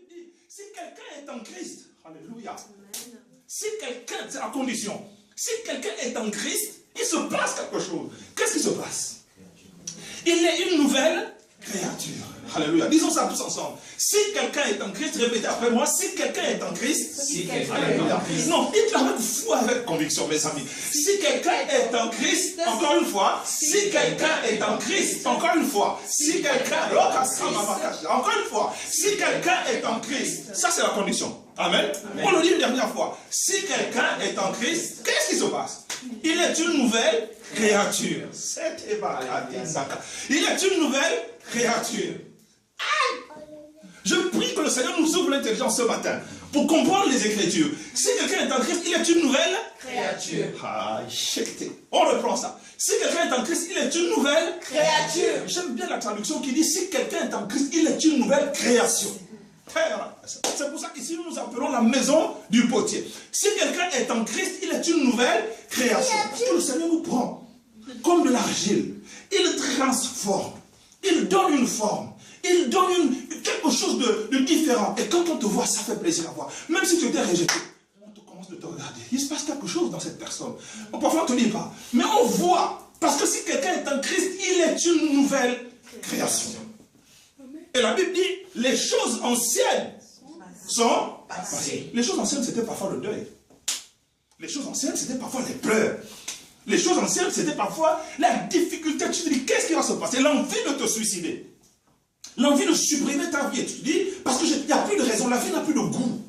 Bible dit, si quelqu'un est en Christ, alléluia. Si quelqu'un, c'est la condition, si quelqu'un est en Christ, il se passe quelque chose. Qu'est-ce qui se passe? Il est une nouvelle créature. Alléluia. Disons ça tous ensemble. Si quelqu'un est en Christ, répétez après moi, si quelqu'un est en Christ, alléluia. Non, dites-le avec foi, avec conviction, mes amis. Si quelqu'un est en Christ, encore une fois, si quelqu'un est en Christ, encore une fois, si quelqu'un, encore une fois, si quelqu'un est en Christ, ça c'est la condition. Amen. On le dit une dernière fois. Si quelqu'un est en Christ, qu'est-ce qui se passe? Il est une nouvelle créature. Il est une nouvelle créature. Je prie que le Seigneur nous ouvre l'intelligence ce matin pour comprendre les Écritures. Si quelqu'un est en Christ, il est une nouvelle créature. On reprend ça. Si quelqu'un est en Christ, il est une nouvelle créature. J'aime bien la traduction qui dit si quelqu'un est en Christ, il est une nouvelle création. C'est pour ça qu'ici nous appelons la maison du potier. Si quelqu'un est en Christ, il est une nouvelle création. Parce que le Seigneur nous prend comme de l'argile. Il transforme. Il donne une forme. Il donne quelque chose de différent. Et quand on te voit, ça fait plaisir à voir. Même si tu étais rejeté, on te commence de te regarder. Il se passe quelque chose dans cette personne. Parfois on ne te dit pas. Mais on voit. Parce que si quelqu'un est en Christ, il est une nouvelle création. Et la Bible dit, les choses anciennes sont passées. Les choses anciennes, c'était parfois le deuil. Les choses anciennes, c'était parfois les pleurs. Les choses anciennes, c'était parfois la difficulté. Tu te dis, qu'est-ce qui va se passer? L'envie de te suicider. L'envie de supprimer ta vie. Tu te dis, parce qu'il n'y a plus de raison, la vie n'a plus de goût.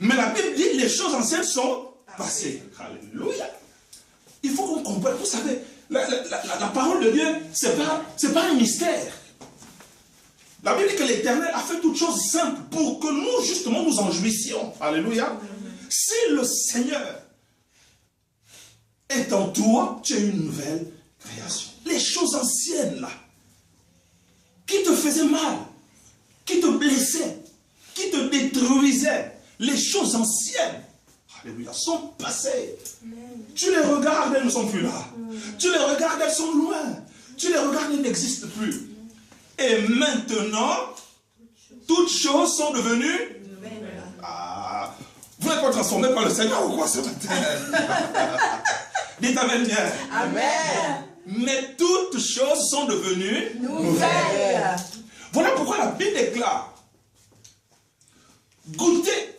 Mais la Bible dit, les choses anciennes sont passées. Alléluia. Il faut qu'on comprenne. Vous savez, la parole de Dieu, ce n'est pas un mystère. La Bible dit que l'Éternel a fait toutes choses simples pour que nous, justement, nous en jouissions. Alléluia. Si le Seigneur est en toi, tu es une nouvelle création. Les choses anciennes, là, qui te faisaient mal, qui te blessaient, qui te détruisaient, les choses anciennes, alléluia, sont passées. Tu les regardes, elles ne sont plus là. Tu les regardes, elles sont loin. Tu les regardes, elles n'existent plus. Et maintenant, toutes choses sont devenues... vous n'êtes pas transformés par le Seigneur ou quoi ce matin? Dites Amen bien. Amen. Mais toutes choses sont devenues nouvelles. Voilà pourquoi la Bible déclare. Goûtez,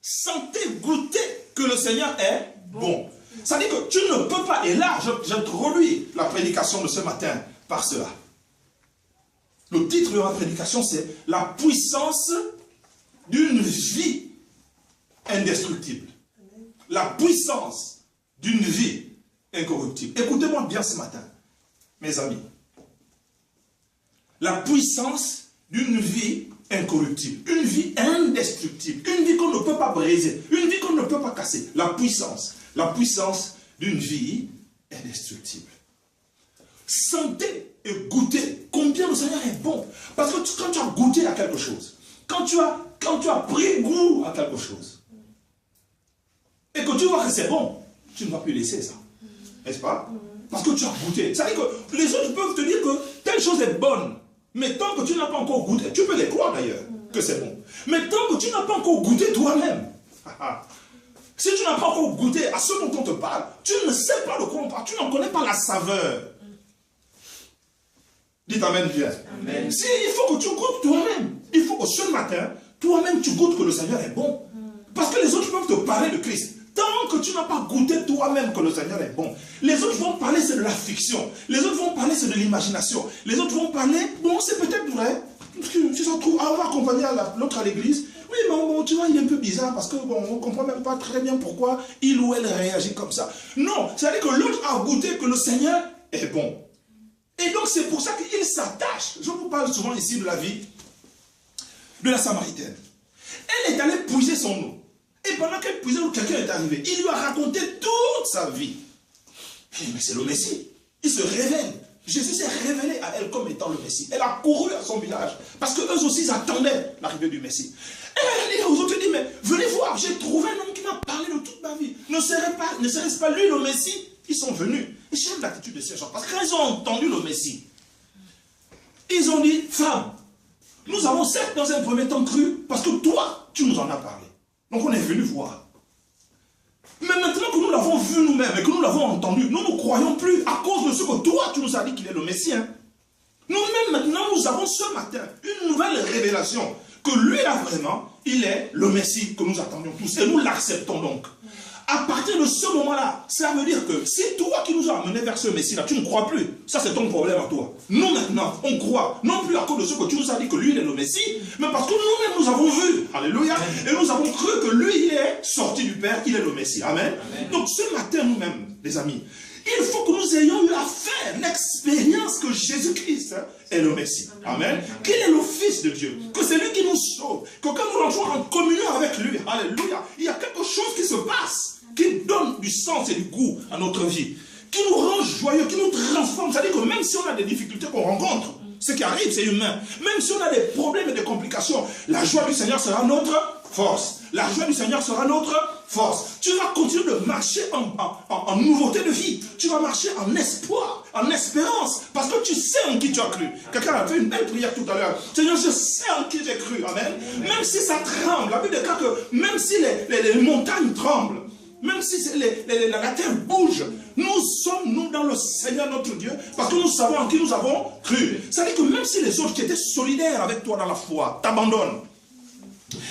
sentez, goûtez que le Seigneur est bon. Ça dit que tu ne peux pas, et là j'introduis la prédication de ce matin par cela. Le titre de ma prédication, c'est « La puissance d'une vie indestructible ». La puissance d'une vie incorruptible. Écoutez-moi bien ce matin, mes amis. La puissance d'une vie incorruptible, une vie indestructible, une vie qu'on ne peut pas briser, une vie qu'on ne peut pas casser. La puissance d'une vie indestructible. Sentez et goûtez combien le Seigneur est bon. Parce que quand tu as goûté à quelque chose, quand tu as pris goût à quelque chose, et que tu vois que c'est bon, tu ne vas plus laisser ça. N'est-ce pas? Parce que tu as goûté. Ça veut dire que les autres peuvent te dire que telle chose est bonne. Mais tant que tu n'as pas encore goûté, tu peux les croire d'ailleurs que c'est bon. Mais tant que tu n'as pas encore goûté toi-même, si tu n'as pas encore goûté à ce dont on te parle, tu ne sais pas de quoi on parle, tu n'en connais pas la saveur. Dites Amen bien. Amen. Si, il faut que tu goûtes toi-même. Il faut que ce matin, toi-même tu goûtes que le Seigneur est bon. Parce que les autres peuvent te parler de Christ. Tant que tu n'as pas goûté toi-même que le Seigneur est bon, les autres vont parler, c'est de la fiction. Les autres vont parler, c'est de l'imagination. Les autres vont parler, bon, c'est peut-être vrai. Tu s'en trouves, on va accompagner l'autre à l'église. Oui, mais bon, tu vois, il est un peu bizarre parce que bon, on ne comprend même pas très bien pourquoi il ou elle réagit comme ça. Non, c'est-à-dire que l'autre a goûté que le Seigneur est bon. Et donc c'est pour ça qu'il s'attache. Je vous parle souvent ici de la vie de la Samaritaine. Elle est allée puiser son eau. Et pendant qu'elle puisait, quelqu'un est arrivé. Il lui a raconté toute sa vie. Mais c'est le Messie. Il se révèle. Jésus s'est révélé à elle comme étant le Messie. Elle a couru à son village. Parce qu'eux aussi, ils attendaient l'arrivée du Messie. Et elle a dit aux autres, dit, mais venez voir, j'ai trouvé un homme qui m'a parlé de toute ma vie. Ne serait-ce pas lui le Messie? Ils sont venus. Et j'aime l'attitude de ces gens. Parce que quand ils ont entendu le Messie, ils ont dit, femme, Nous avons certes dans un premier temps cru, parce que toi, tu nous en as parlé. Donc on est venu voir. Mais maintenant que nous l'avons vu nous-mêmes et que nous l'avons entendu, nous ne croyons plus à cause de ce que toi, tu nous as dit qu'il est le Messie. Hein. Nous-mêmes maintenant, nous avons ce matin une nouvelle révélation. Que lui là vraiment, il est le Messie que nous attendions tous. Et nous l'acceptons donc. À partir de ce moment-là, ça veut dire que c'est toi qui nous as amenés vers ce Messie-là. Tu ne crois plus. Ça, c'est ton problème à toi. Nous, maintenant, on croit. Non plus à cause de ce que tu nous as dit que lui, il est le Messie, mais parce que nous-mêmes, nous avons vu. Alléluia. Et nous avons cru que lui, il est sorti du Père, qu'il est le Messie. Amen. Amen. Donc, ce matin, nous-mêmes, les amis, il faut que nous ayons eu à faire l'expérience que Jésus-Christ est le Messie. Amen. Qu'il est le Fils de Dieu. Que c'est lui qui nous sauve. Que quand nous entrons en communion avec lui, alléluia, il y a quelque chose qui se passe, qui donne du sens et du goût à notre vie, qui nous rend joyeux, qui nous transforme. C'est-à-dire que même si on a des difficultés qu'on rencontre, ce qui arrive, c'est humain. Même si on a des problèmes et des complications, la joie du Seigneur sera notre force. La joie du Seigneur sera notre force. Tu vas continuer de marcher en nouveauté de vie. Tu vas marcher en espoir, en espérance. Parce que tu sais en qui tu as cru. Quelqu'un a fait une belle prière tout à l'heure. Seigneur, je sais en qui j'ai cru. Amen. Même si ça tremble. La Bible déclare que même si les montagnes tremblent, même si la terre bouge, nous sommes, nous, dans le Seigneur notre Dieu, parce que nous savons en qui nous avons cru. C'est-à-dire que même si les autres qui étaient solidaires avec toi dans la foi t'abandonnent,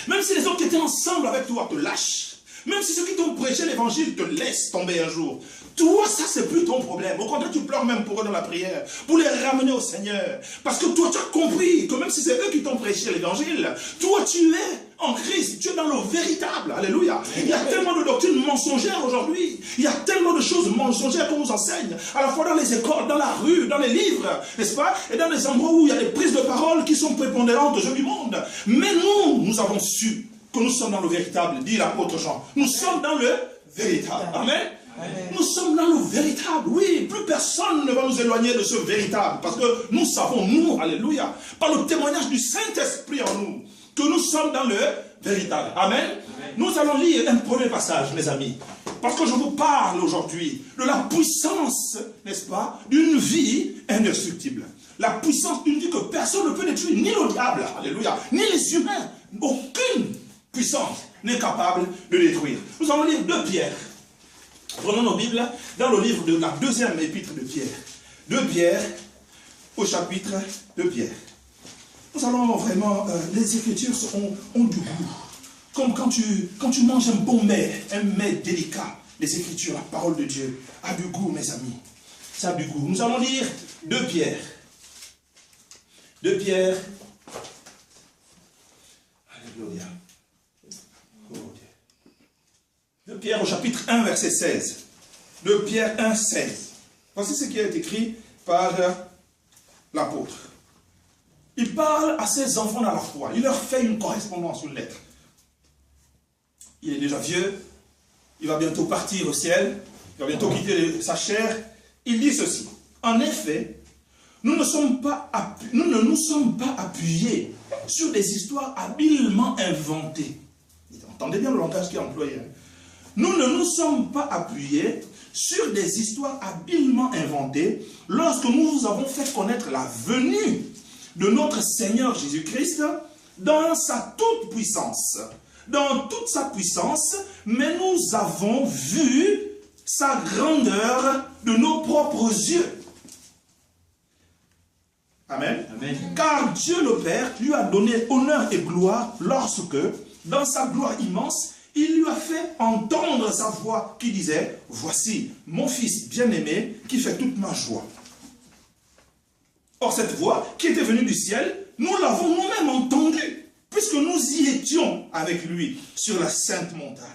même si les autres qui étaient ensemble avec toi te lâchent, même si ceux qui t'ont prêché l'évangile te laissent tomber un jour, toi, ça, c'est plus ton problème. Au contraire, tu pleures même pour eux dans la prière, pour les ramener au Seigneur. Parce que toi, tu as compris que même si c'est eux qui t'ont prêché l'évangile, toi, tu es en Christ, tu es dans le véritable. Alléluia. Il y a tellement de doctrines mensongères aujourd'hui. Il y a tellement de choses mensongères qu'on nous enseigne, à la fois dans les écoles, dans la rue, dans les livres, n'est-ce pas? Et dans les endroits où il y a des prises de parole qui sont prépondérantes aux yeux du monde. Mais nous avons su que nous sommes dans le véritable, dit l'apôtre Jean. Nous sommes dans le véritable. Amen. Amen. Nous sommes dans le véritable, oui, plus personne ne va nous éloigner de ce véritable, parce que nous savons, nous, alléluia, par le témoignage du Saint-Esprit en nous, que nous sommes dans le véritable. Amen. Amen. Nous allons lire un premier passage, mes amis, parce que je vous parle aujourd'hui de la puissance, n'est-ce pas, d'une vie indestructible. La puissance d'une vie que personne ne peut détruire, ni le diable, alléluia, ni les humains, aucune puissance n'est capable de détruire. Nous allons lire 2 Pierre. Prenons nos Bibles dans le livre de la 2e épître de Pierre. 2 Pierre au chapitre de Pierre. Nous allons vraiment, les Écritures ont du goût. Comme quand tu manges un bon mets, un mets délicat. Les Écritures, la parole de Dieu, a du goût, mes amis. Ça a du goût. Nous allons lire 2 Pierre. 2 Pierre. Alléluia. 2 Pierre au chapitre 1, verset 16. 2 Pierre 1, 16. Voici ce qui est écrit par l'apôtre. Il parle à ses enfants dans la foi. Il leur fait une correspondance, une lettre. Il est déjà vieux. Il va bientôt partir au ciel. Il va bientôt quitter sa chair. Il dit ceci. En effet, nous ne nous sommes pas appuyés sur des histoires habilement inventées. Entendez bien le langage qui est employé. Nous ne nous sommes pas appuyés sur des histoires habilement inventées lorsque nous vous avons fait connaître la venue de notre Seigneur Jésus-Christ dans sa toute puissance. Dans toute sa puissance, mais nous avons vu sa grandeur de nos propres yeux. Amen. Amen. Car Dieu le Père lui a donné honneur et gloire lorsque, dans sa gloire immense, il lui a fait entendre sa voix qui disait « Voici mon fils bien-aimé qui fait toute ma joie. » Or cette voix qui était venue du ciel, nous l'avons nous-mêmes entendue, puisque nous y étions avec lui sur la sainte montagne.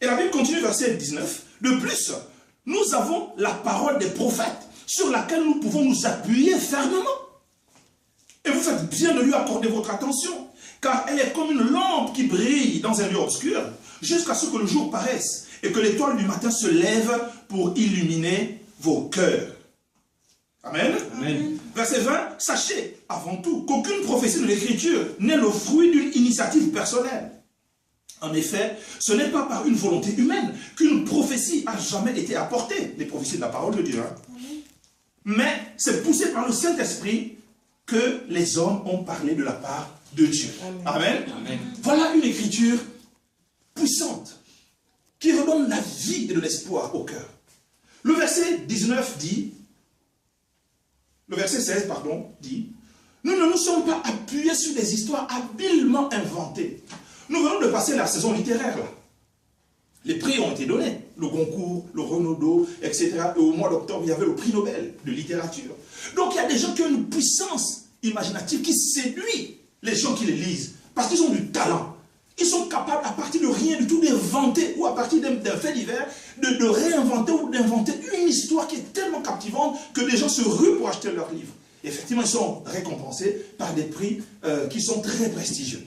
Et la Bible continue, verset 19. De plus, nous avons la parole des prophètes sur laquelle nous pouvons nous appuyer fermement. Et vous faites bien de lui accorder votre attention, car elle est comme une lampe qui brille dans un lieu obscur, jusqu'à ce que le jour paraisse, et que l'étoile du matin se lève pour illuminer vos cœurs. Amen. Amen. Verset 20, sachez avant tout qu'aucune prophétie de l'Écriture n'est le fruit d'une initiative personnelle. En effet, ce n'est pas par une volonté humaine qu'une prophétie a jamais été apportée, les prophéties de la parole de Dieu. Mais c'est poussé par le Saint-Esprit que les hommes ont parlé de la part de Dieu. Amen. Amen. Voilà une écriture puissante qui redonne la vie et de l'espoir au cœur. Le verset 19 dit, le verset 16, pardon, dit, nous ne nous sommes pas appuyés sur des histoires habilement inventées. Nous venons de passer la saison littéraire là. Les prix ont été donnés, le Goncourt, le Renaudot, etc. Et au mois d'octobre, il y avait le prix Nobel de littérature. Donc il y a des gens qui ont une puissance imaginative qui séduit les gens qui les lisent, parce qu'ils ont du talent. Ils sont capables, à partir de rien du tout, d'inventer, ou à partir d'un fait divers, de réinventer ou d'inventer une histoire qui est tellement captivante que les gens se ruent pour acheter leurs livres. Et effectivement, ils sont récompensés par des prix qui sont très prestigieux.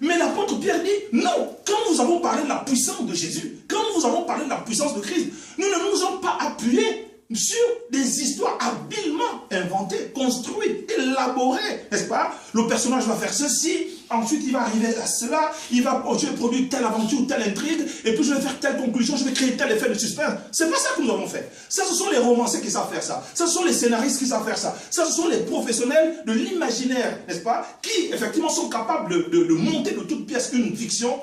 Mais l'apôtre Pierre dit, non, quand nous avons parlé de la puissance de Jésus, quand nous avons parlé de la puissance de Christ, nous ne nous sommes pas appuyés sur des histoires habilement inventées, construites, élaborées, n'est-ce pas? Le personnage va faire ceci, ensuite il va arriver à cela, je vais produire telle aventure ou telle intrigue, et puis je vais faire telle conclusion, je vais créer tel effet de suspense. C'est pas ça que nous avons fait. Ça, ce sont les romanciers qui savent faire ça. Ça, ce sont les scénaristes qui savent faire ça. Ça, ce sont les professionnels de l'imaginaire, n'est-ce pas? Qui, effectivement, sont capables de monter de toute pièce une fiction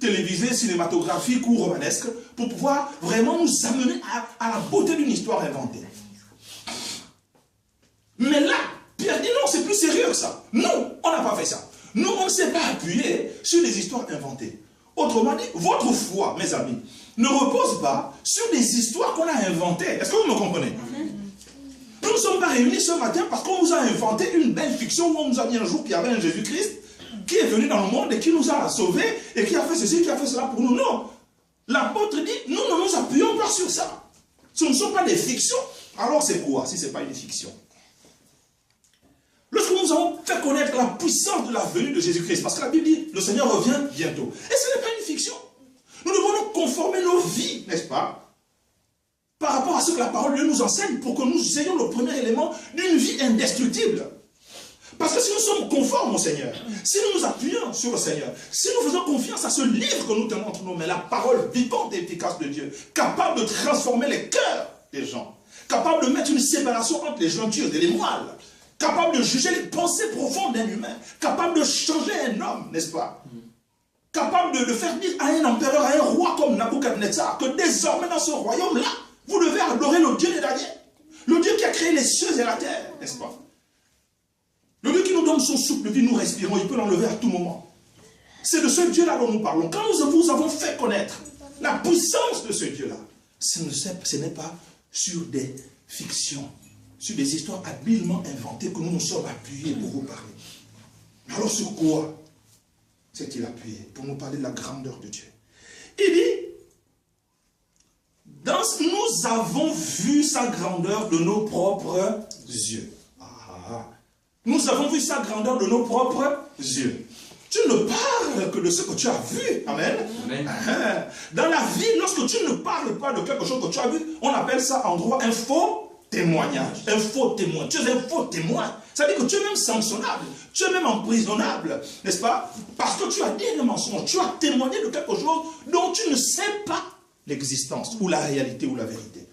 télévisée, cinématographique ou romanesque, pour pouvoir vraiment nous amener à la beauté d'une histoire inventée. Mais là, Pierre dit non, c'est plus sérieux que ça. Non, on n'a pas fait ça. Nous, on ne s'est pas appuyé sur des histoires inventées. Autrement dit, votre foi, mes amis, ne repose pas sur des histoires qu'on a inventées. Est-ce que vous me comprenez? Nous ne sommes pas réunis ce matin parce qu'on vous a inventé une belle fiction où on nous a dit un jour qu'il y avait un Jésus-Christ qui est venu dans le monde et qui nous a sauvés et qui a fait ceci, qui a fait cela pour nous. Non. L'apôtre dit, nous ne nous appuyons pas sur ça. Ce ne sont pas des fictions. Alors c'est quoi si ce n'est pas une fiction? Lorsque nous avons fait connaître la puissance de la venue de Jésus-Christ, parce que la Bible dit, le Seigneur revient bientôt. Et ce n'est pas une fiction. Nous devons nous conformer nos vies, n'est-ce pas? Par rapport à ce que la parole de Dieu nous enseigne, pour que nous ayons le premier élément d'une vie indestructible. Parce que si nous sommes conformes au Seigneur, si nous nous appuyons sur le Seigneur, si nous faisons confiance à ce livre que nous tenons entre nos mains, la parole vivante et efficace de Dieu, capable de transformer les cœurs des gens, capable de mettre une séparation entre les jointures et les moelles, capable de juger les pensées profondes d'un humain, capable de changer un homme, n'est-ce pas? Capable de faire dire à un empereur, à un roi comme Nabucodonosor, que désormais dans ce royaume-là, vous devez adorer le Dieu de Daniel, le Dieu qui a créé les cieux et la terre, n'est-ce pas? Le Dieu qui nous donne son souffle de vie, nous respirons, il peut l'enlever à tout moment. C'est de ce Dieu-là dont nous parlons. Quand nous vous avons fait connaître la puissance de ce Dieu-là, ce n'est pas sur des fictions, sur des histoires habilement inventées que nous nous sommes appuyés pour vous parler. Alors sur quoi s'est-il appuyé pour nous parler de la grandeur de Dieu? Il dit, nous avons vu sa grandeur de nos propres yeux. Nous avons vu sa grandeur de nos propres yeux. Tu ne parles que de ce que tu as vu. Amen. Amen. Dans la vie, lorsque tu ne parles pas de quelque chose que tu as vu, on appelle ça en droit un faux témoignage. Un faux témoin. Tu es un faux témoin. Ça veut dire que tu es même sanctionnable. Tu es même emprisonnable. N'est-ce pas? Parce que tu as dit un mensonge. Tu as témoigné de quelque chose dont tu ne sais pas l'existence ou la réalité ou la vérité.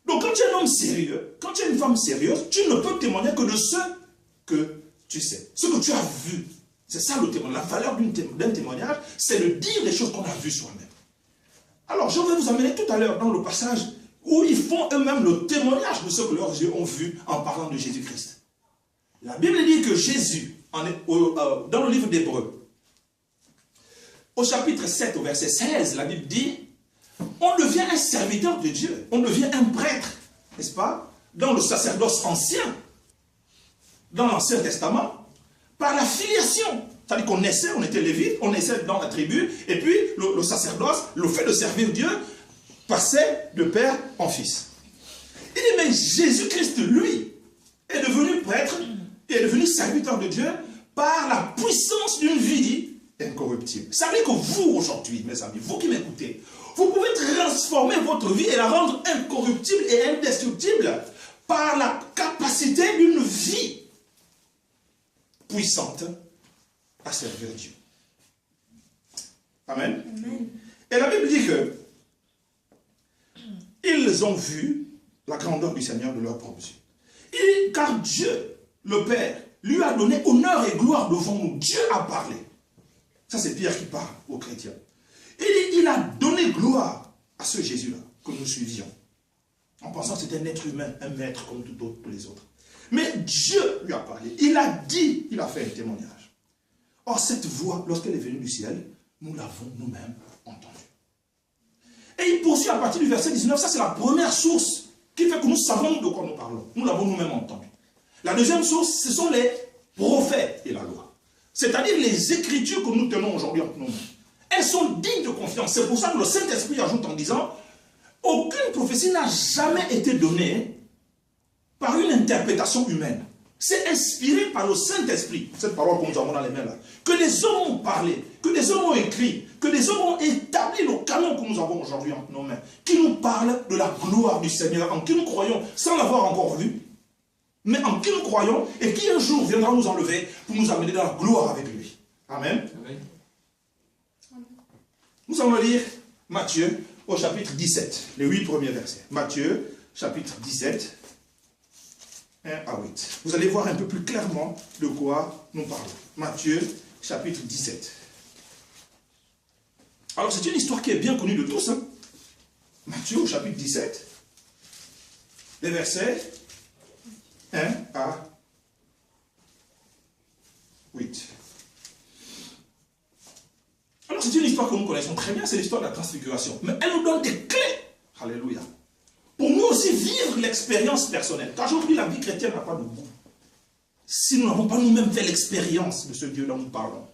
Donc quand tu es un homme sérieux, quand tu es une femme sérieuse, tu ne peux témoigner que de ce que tu sais, ce que tu as vu. C'est ça le témoignage. La valeur d'un témoignage, c'est de dire les choses qu'on a vues soi-même. Alors, je vais vous amener tout à l'heure dans le passage où ils font eux-mêmes le témoignage de ce que leurs yeux ont vu en parlant de Jésus-Christ. La Bible dit que Jésus, dans le livre d'Hébreux, au chapitre 7, au verset 16, la Bible dit, on devient un serviteur de Dieu, on devient un prêtre, n'est-ce pas, dans le sacerdoce ancien, dans l'Ancien Testament, par la filiation. C'est-à-dire qu'on naissait, on était lévite, on naissait dans la tribu, et puis le sacerdoce, le fait de servir Dieu, passait de père en fils. Il dit, mais Jésus-Christ, lui, est devenu prêtre, et est devenu serviteur de Dieu, par la puissance d'une vie incorruptible. Ça veut dire que vous, aujourd'hui, mes amis, vous qui m'écoutez, vous pouvez transformer votre vie et la rendre incorruptible et indestructible par la capacité d'une vie puissante à servir Dieu. Amen. Amen. Et la Bible dit que ils ont vu la grandeur du Seigneur de leurs propres yeux. Car Dieu le Père, lui a donné honneur et gloire devant nous. Dieu a parlé. Ça, c'est Pierre qui parle aux chrétiens. Et il a donné gloire à ce Jésus-là que nous suivions. En pensant que c'était un être humain, un maître comme tout autre pour les autres. Mais Dieu lui a parlé. Il a dit, il a fait un témoignage. Or, cette voix, lorsqu'elle est venue du ciel, nous l'avons nous-mêmes entendue. Et il poursuit à partir du verset 19. Ça, c'est la première source qui fait que nous savons de quoi nous parlons. Nous l'avons nous-mêmes entendu. La deuxième source, ce sont les prophètes et la loi. C'est-à-dire les écritures que nous tenons aujourd'hui entre nous. Elles sont dignes de confiance. C'est pour ça que le Saint-Esprit ajoute en disant, aucune prophétie n'a jamais été donnée par une interprétation humaine. C'est inspiré par le Saint-Esprit, cette parole que nous avons dans les mains là, que les hommes ont parlé, que les hommes ont écrit, que les hommes ont établi le canon que nous avons aujourd'hui entre nos mains, qui nous parle de la gloire du Seigneur, en qui nous croyons sans l'avoir encore vu, mais en qui nous croyons et qui un jour viendra nous enlever pour nous amener dans la gloire avec lui. Amen. Amen. Nous allons lire Matthieu au chapitre 17, les 8 premiers versets. Matthieu, chapitre 17, 1 à 8. Vous allez voir un peu plus clairement de quoi nous parlons. Matthieu, chapitre 17. Alors, c'est une histoire qui est bien connue de tous. Hein? Matthieu, au chapitre 17, les versets 1 à 8. Alors, c'est une histoire que nous connaissons très bien, c'est l'histoire de la transfiguration. Mais elle nous donne des clés. Alléluia. Pour nous aussi vivre l'expérience personnelle. Car aujourd'hui, la vie chrétienne n'a pas de goût. Si nous n'avons pas nous-mêmes fait l'expérience de ce Dieu dont nous parlons.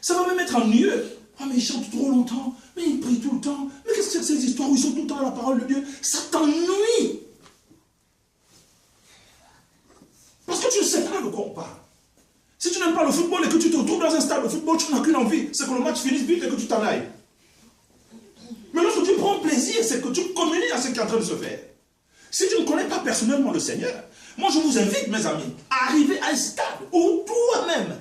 Ça va même être ennuyeux. Ah, mais ils chantent trop longtemps. Mais ils prient tout le temps. Mais qu'est-ce que c'est que ces histoires où ils sont tout le temps à la parole de Dieu? Ça t'ennuie. Parce que tu ne sais pas de quoi on parle. Si tu n'aimes pas le football et que tu te retrouves dans un stade de football, tu n'as qu'une envie, c'est que le match finisse vite et que tu t'en ailles. Mais lorsque tu prends plaisir, c'est que tu communies à ce qui est en train de se faire. Si tu ne connais pas personnellement le Seigneur, moi je vous invite, mes amis, à arriver à un stade où toi-même,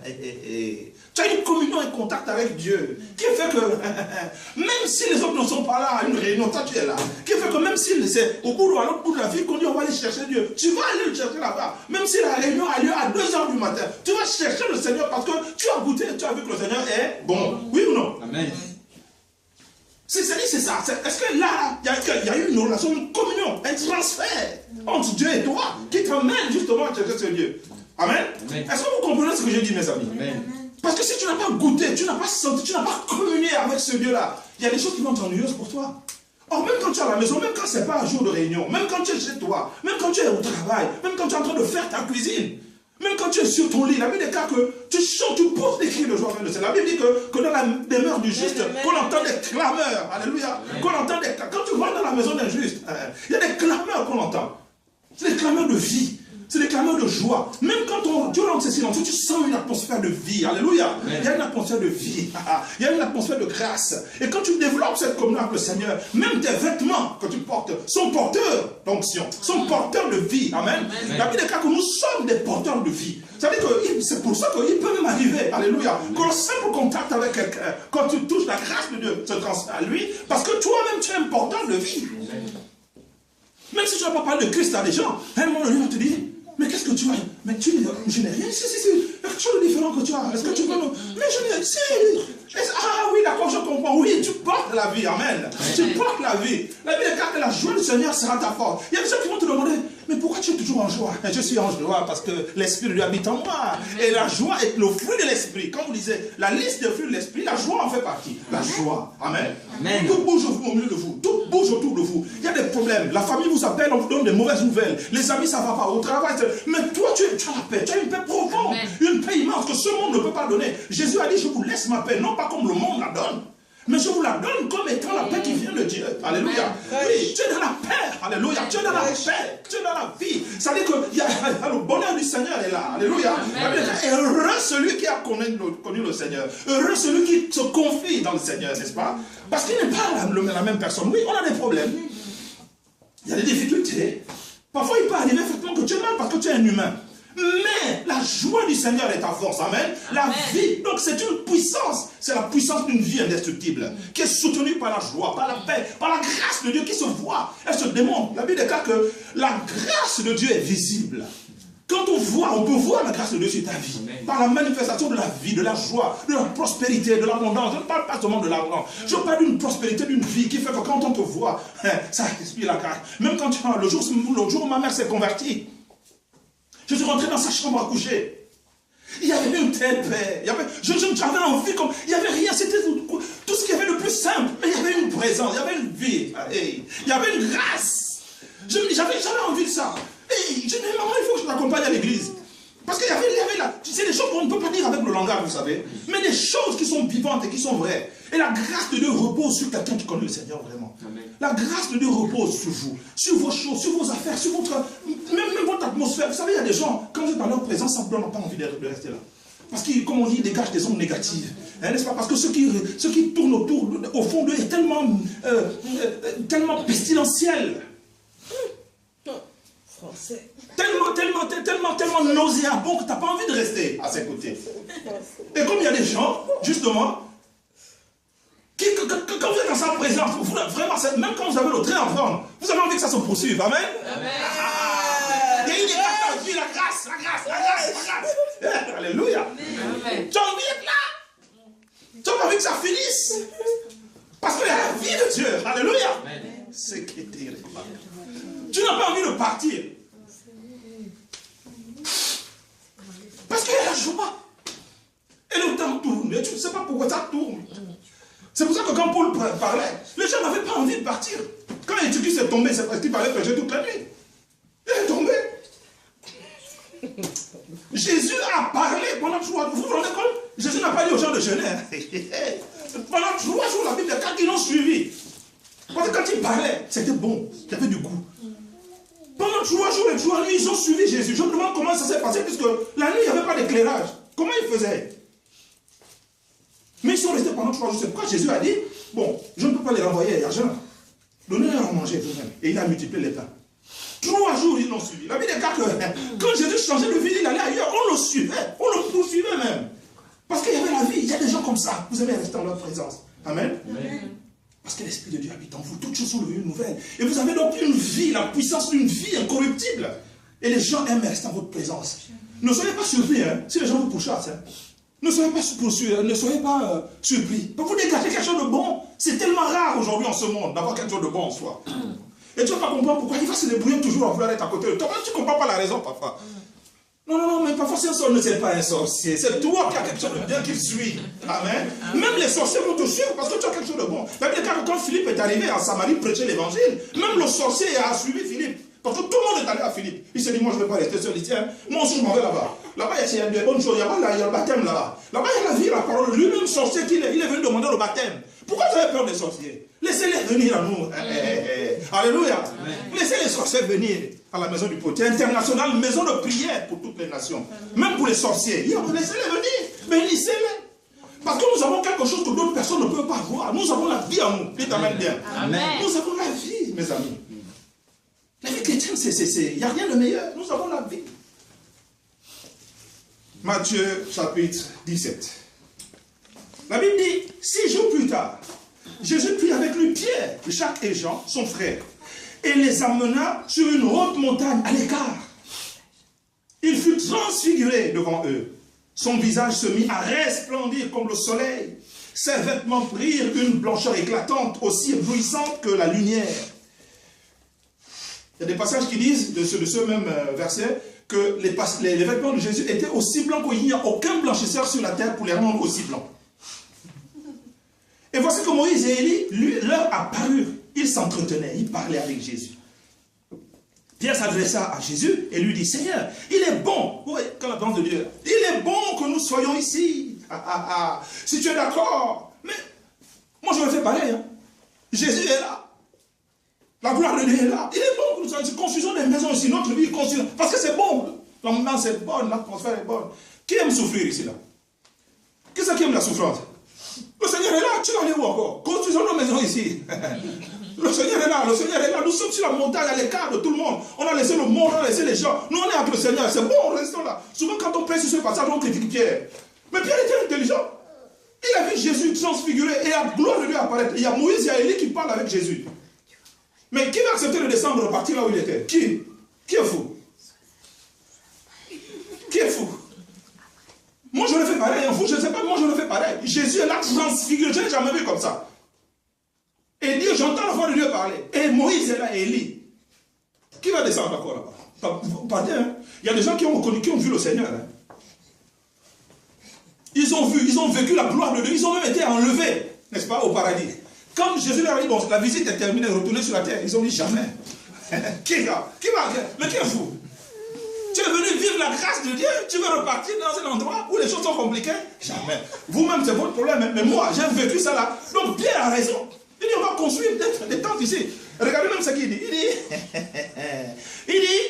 tu as une communion, un contact avec Dieu, qui fait que, même si les autres ne sont pas là à une réunion, toi tu es là, qui fait que même si c'est au bout ou à l'autre bout de la vie qu'on dit on va aller chercher Dieu, tu vas aller le chercher là-bas, même si la réunion a lieu à 2 h du matin, tu vas chercher le Seigneur parce que tu as goûté et tu as vu que le Seigneur est bon. Oui ou non? Amen. C'est ça. Est-ce que là, il y a eu une relation, une communion, un transfert entre Dieu et toi qui t'emmène justement à chercher ce Dieu? Amen. Amen. Est-ce que vous comprenez ce que je dis, mes amis? Amen. Parce que si tu n'as pas goûté, tu n'as pas senti, tu n'as pas communié avec ce Dieu-là, il y a des choses qui vont être ennuyeuses pour toi. Or, même quand tu es à la maison, même quand ce n'est pas un jour de réunion, même quand tu es chez toi, même quand tu es au travail, même quand tu es en train de faire ta cuisine, même quand tu es sur ton lit, la Bible déclare que tu chantes, tu pousses des cris de joie avec le Seigneur. La Bible dit que dans la demeure du juste, qu'on entend des clameurs. Alléluia. Qu'on entend des clameurs. Quand tu vas dans la maison d'un juste, il y a des clameurs qu'on entend. C'est des clameurs de vie. C'est des clameurs de joie. Même quand Dieu rentre silencieux, tu sens une atmosphère de vie. Alléluia. Amen. Il y a une atmosphère de vie. Il y a une atmosphère de grâce. Et quand tu développes cette communion avec le Seigneur, même tes vêtements que tu portes sont porteurs d'onction, sont porteurs de vie. Amen. Amen. La Bible déclare que nous sommes des porteurs de vie. C'est-à-dire que c'est pour ça qu'il peut même arriver, alléluia, que le simple contact avec quelqu'un, quand tu touches la grâce de Dieu, se transfère à lui, parce que toi-même tu es un porteur de vie. Même si tu n'as pas parlé de Christ à des gens, un moment donné, on te dit, mais qu'est-ce que tu as? Mais je n'ai rien. Si. Il y a quelque chose de différent que tu as. Est-ce que tu peux nous... Mais je n'ai... Si. Ah oui, d'accord, je comprends. Oui, tu portes la vie. Amen. Tu portes la vie. La vie déclare que la joie du Seigneur sera ta force. Il y a des gens qui vont te demander, mais pourquoi tu es toujours en joie? Je suis en joie parce que l'Esprit de Dieu habite en moi. Et la joie est le fruit de l'Esprit. Quand vous lisez la liste des fruits de l'Esprit, la joie en fait partie. La joie. Amen. Amen. Tout bouge au milieu de vous. Tout bouge autour de vous. Il y a des problèmes. La famille vous appelle, on vous donne des mauvaises nouvelles. Les amis, ça ne va pas. Au travail, mais toi, tu as la paix. Tu as une paix profonde. Une paix immense que ce monde ne peut pas donner. Jésus a dit, je vous laisse ma paix. Non pas comme le monde la donne. Mais je vous la donne comme étant la paix qui vient de Dieu. Alléluia. Oui, tu es dans la paix. Alléluia. Tu es dans la paix. Tu es dans la vie. Ça veut dire que le bonheur du Seigneur est là. Alléluia. Et heureux celui qui a connu le Seigneur. Heureux celui qui se confie dans le Seigneur, n'est-ce pas? Parce qu'il n'est pas la même personne. Oui, on a des problèmes. Il y a des difficultés. Parfois, il peut arriver effectivement que tu es mal parce que tu es un humain. Mais la joie du Seigneur est ta force. Amen. La vie, donc c'est une puissance. C'est la puissance d'une vie indestructible qui est soutenue par la joie, par la paix, par la grâce de Dieu qui se voit. Elle se démontre. La Bible déclare que la grâce de Dieu est visible. Quand on peut voir la grâce de Dieu sur ta vie, par la manifestation de la vie, de la joie, de la prospérité, de l'abondance. Je ne parle pas seulement de l'argent. Je parle d'une prospérité, d'une vie qui fait que quand on te voit, ça respire la grâce. Même quand le jour où ma mère s'est convertie, je suis rentré dans sa chambre à coucher. Il y avait une telle paix. J'avais envie comme. Il n'y avait rien. C'était tout ce qu'il y avait de plus simple. Mais il y avait une présence. Il y avait une vie. Il y avait une grâce. J'avais envie de ça. Et je me disais, maman, il faut que je t'accompagne à l'église. Parce qu'il y avait là. C'est des choses qu'on ne peut pas dire avec le langage, vous savez. Mais des choses qui sont vivantes et qui sont vraies. Et la grâce de Dieu repose sur quelqu'un qui connaît le Seigneur vraiment. Amen. La grâce de Dieu repose sur vous, sur vos choses, sur vos affaires, sur votre. Même votre atmosphère. Vous savez, il y a des gens, quand vous êtes dans leur présence, ça ne donne pas envie de rester là. Parce qu'ils, comme on dit, ils dégagent des ondes négatives. N'est-ce pas? Parce que ce qui tourne autour, au fond d'eux, est tellement pestilentiel. Français. Tellement nauséabond que tu n'as pas envie de rester à ses côtés. Et comme il y a des gens, justement, quand vous êtes dans sa présence, vraiment, même quand vous avez le train à prendre, vous avez envie que ça se poursuive. Amen. Amen. Il y a une écart, la grâce. Alléluia. Amen. Tu as envie d'être là. Tu as envie que ça finisse. Parce qu'il y a la vie de Dieu. Alléluia. C'est qui est terrible. Tu n'as pas envie de partir. Parce qu'il y a la joie. Et le temps tourne. Et tu ne sais pas pourquoi ça tourne. C'est pour ça que quand Paul parlait, les gens n'avaient pas envie de partir. Quand Étiquette s'est tombé, c'est parce qu'il parlait péché toute la nuit. Il est tombé. Jésus a parlé pendant 3 jours. Vous vous rendez compte? Jésus n'a pas dit aux gens de jeûner. Pendant 3 jours, la Bible, quand ils l'ont suivi. Parce que quand il parlait, c'était bon. Il y avait du goût. Pendant 3 jours et 3 nuits, ils ont suivi Jésus. Je me demande comment ça s'est passé, puisque la nuit, il n'y avait pas d'éclairage. Comment ils faisaient? Mais ils sont restés pendant 3 jours. C'est pourquoi Jésus a dit, bon, je ne peux pas les renvoyer à l'argent. Donnez-leur à manger vous-même. Et il a multiplié les pains. 3 jours, ils l'ont suivi. La Bible déclare que quand Jésus changeait de ville, il allait ailleurs. On le suivait. On le poursuivait même. Parce qu'il y avait la vie. Il y a des gens comme ça. Vous aimez rester en leur présence. Amen. Amen. Parce que l'Esprit de Dieu habite en vous. Toutes choses sont devenues nouvelles. Et vous avez donc une vie, la puissance d'une vie incorruptible. Et les gens aiment rester en votre présence. Ne soyez pas surpris si les gens vous pourchassent. Ne soyez pas surpris. Vous dégagez quelque chose de bon. C'est tellement rare aujourd'hui en ce monde d'avoir quelque chose de bon en soi. Et tu ne vas pas comprendre pourquoi il va se débrouiller toujours à vouloir être à côté de toi. Tu ne comprends pas la raison, parfois. Non, mais parfois, ne c'est pas un sorcier. C'est toi qui as quelque chose de bien qui suit. Amen. Même les sorciers vont te suivre parce que tu as quelque chose de bon. La Bible dit que quand Philippe est arrivé à Samarie prêcher l'évangile, même le sorcier a suivi Philippe. Parce que tout le monde est allé à Philippe. Il s'est dit, moi je ne vais pas rester seul. Il dit, tiens, moi aussi je m'en vais là-bas. Là-bas, il y a des bonnes choses. Il y a le baptême là-bas. Là-bas, il y a la vie, la parole. Lui-même, sorcier, il est venu demander le baptême. Pourquoi vous avez peur des sorciers? Laissez-les venir à nous. Alléluia. Laissez les sorciers venir à la maison du potier international, maison de prière pour toutes les nations. Même pour les sorciers. Laissez-les venir. Bénissez-les. Parce que nous avons quelque chose que d'autres personnes ne peuvent pas voir. Nous avons la vie en nous. Dites amen bien. Amen. Nous avons la vie, mes amis. La vie chrétienne, il n'y a rien de meilleur. Nous avons la vie. Matthieu chapitre 17. La Bible dit, 6 jours plus tard, Jésus prit avec lui Pierre, Jacques et Jean, son frère, et les amena sur une haute montagne à l'écart. Il fut transfiguré devant eux. Son visage se mit à resplendir comme le soleil. Ses vêtements prirent une blancheur éclatante, aussi éblouissante que la lumière. Il y a des passages qui disent, de ce même verset, que les vêtements de Jésus étaient aussi blancs qu'il n'y a aucun blanchisseur sur la terre pour les rendre aussi blancs. Et voici que Moïse et Élie leur apparurent. Ils s'entretenaient, ils parlaient avec Jésus. Pierre s'adressa à Jésus et lui dit, Seigneur, il est bon, oui, quand la parole de Dieu, il est bon que nous soyons ici. Si tu es d'accord, mais moi je me fais pareil. Jésus est là. La gloire de Dieu est là. Il est bon que nous soyons ici. Construisons des maisons ici, notre vie, construisons. Parce que c'est bon. L'ambiance est bonne, l'atmosphère est bonne. Qui aime souffrir ici là? Qui c'est qui aime la souffrance? Le Seigneur est là, tu vas aller où encore? Construisons nos maisons ici. Le Seigneur est là, nous sommes sur la montagne à l'écart de tout le monde. On a laissé le monde, on a laissé les gens. Nous on est avec le Seigneur, c'est bon, restons là. Souvent quand on prêche sur ce passage, on critique Pierre. Mais Pierre était intelligent. Il a vu Jésus transfiguré et la gloire de Dieu apparaître. Il y a Moïse, il y a Élie qui parlent avec Jésus. Mais qui va accepter de descendre et repartir là où il était? Qui est fou? Jésus est là transfiguré, je n'ai jamais vu comme ça. Et Dieu, j'entends la voix de Dieu parler. Et Moïse est là, et Élie. Qui va descendre encore là-bas? Pas bien, hein? Il y a des gens qui ont reconnu, qui ont vu le Seigneur. Hein? Ils ont vu, ils ont vécu la gloire de Dieu, ils ont même été enlevés, n'est-ce pas, au paradis. Quand Jésus leur a dit, bon, la visite est terminée, retournez sur la terre, ils ont dit jamais. Qui va? Mais qui est fou? Tu es venu vivre la grâce de Dieu, tu veux repartir dans un endroit où les choses sont compliquées? Jamais. Vous-même, c'est votre problème, mais moi, j'ai vécu ça là. Donc Pierre a raison. Il dit, on va construire peut-être des tentes ici. Regardez même ce qu'il dit. Il dit,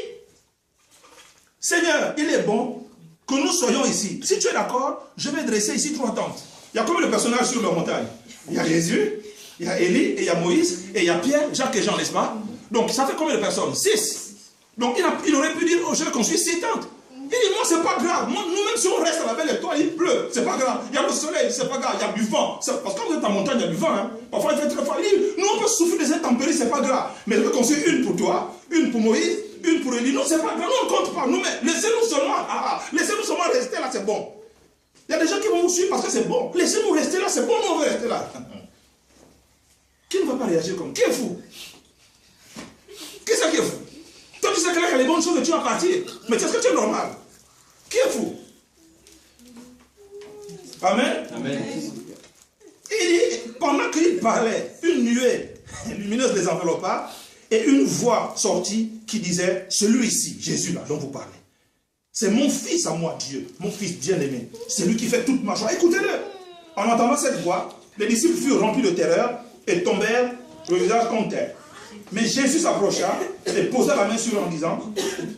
Seigneur, il est bon que nous soyons ici. Si tu es d'accord, je vais dresser ici 3 tentes. Il y a combien de personnages sur leur montagne? Il y a Jésus, il y a Élie, et il y a Moïse, et il y a Pierre, Jacques et Jean, n'est-ce pas? Donc ça fait combien de personnes? 6. Donc il aurait pu dire, oh, je vais construire 6 tentes. Il dit, moi, c'est pas grave. Nous-mêmes, si on reste à la belle étoile, il pleut. C'est pas grave. Il y a le soleil, c'est pas grave. Il y a du vent. Parce que quand vous êtes en montagne, il y a du vent. Hein. Parfois, il fait très fort. Il dit, nous, on peut souffrir des intempéries, c'est pas grave. Mais je vais construire une pour toi, une pour Moïse, une pour Élie. Non, c'est pas grave. Nous, on ne compte pas. Nous, mais laissez-nous seulement. Laissez-nous seulement rester là, c'est bon. Il y a des gens qui vont vous suivre parce que c'est bon. Laissez-nous rester là, c'est bon. Nous, on veut rester là. Qui ne va pas réagir comme? Qui est fou? Qui c'est qui est fou? Toi, tu sais que là, il y a les bonnes choses et tu vas partir. Mais est-ce que tu es normal? Qui est fou? Amen. Amen. Il dit, pendant qu'il parlait, une nuée lumineuse les enveloppa et une voix sortit qui disait, celui-ci, Jésus là, dont vous parlez, c'est mon fils à moi, Dieu, mon fils bien-aimé. C'est lui qui fait toute ma joie. Écoutez-le. En entendant cette voix, les disciples furent remplis de terreur et tombèrent le visage contre terre. Mais Jésus s'approcha et posa la main sur eux en disant,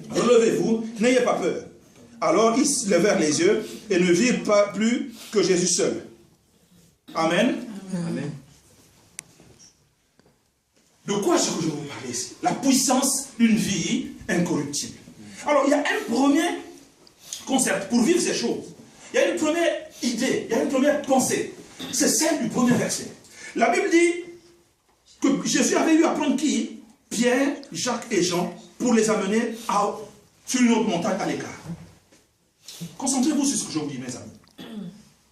relevez-vous, n'ayez pas peur. Alors ils se levèrent les yeux et ne virent pas plus que Jésus seul. Amen. Amen. De quoi est-ce que je vais vous parler ici? La puissance d'une vie incorruptible. Alors il y a un premier concept pour vivre ces choses. Il y a une première idée, il y a une première pensée. C'est celle du premier verset. La Bible dit que Jésus avait eu à prendre qui? Pierre, Jacques et Jean pour les amener sur une autre montagne à l'écart. Concentrez-vous sur ce que je vous dis, mes amis.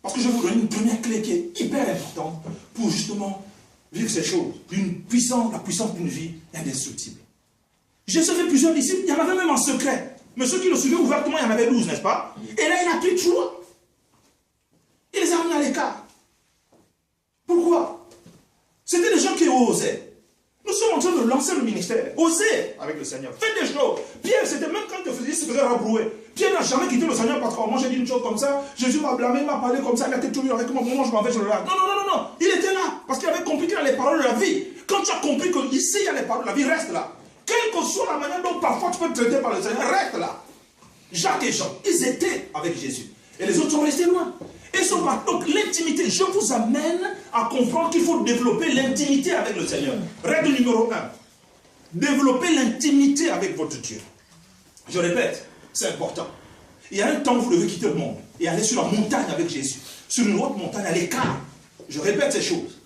Parce que je vais vous donner une première clé qui est hyper importante pour justement vivre ces choses. La puissance d'une vie indestructible. Jésus fait plusieurs disciples, il y en avait même en secret. Mais ceux qui le suivaient ouvertement, il y en avait 12, n'est-ce pas? Et là, il a pris 3. Il les a amenés à l'écart. Pourquoi? C'était des gens qui osaient. Nous sommes en train de lancer le ministère. Osez avec le Seigneur. Faites des choses. Pierre, c'était même quand il se faisait rabrouer. Pierre n'a jamais quitté le Seigneur parce que moi j'ai dit une chose comme ça. Jésus m'a blâmé, il m'a parlé comme ça. Il a été tout avec moi. Moi je m'en vais, je le lâche. Non. Il était là parce qu'il avait compris qu'il y a les paroles de la vie. Quand tu as compris qu'ici il y a les paroles de la vie, reste là. Quelle que soit la manière dont parfois tu peux te traiter par le Seigneur, reste là. Jacques et Jean, ils étaient avec Jésus. Et les autres sont restés loin. Et sont partis. Donc l'intimité, je vous amène à comprendre qu'il faut développer l'intimité avec le Seigneur. Règle numéro 1. Développer l'intimité avec votre Dieu. Je répète, c'est important. Il y a un temps où vous devez quitter le monde et aller sur la montagne avec Jésus. Sur une autre montagne à l'écart. Je répète ces choses.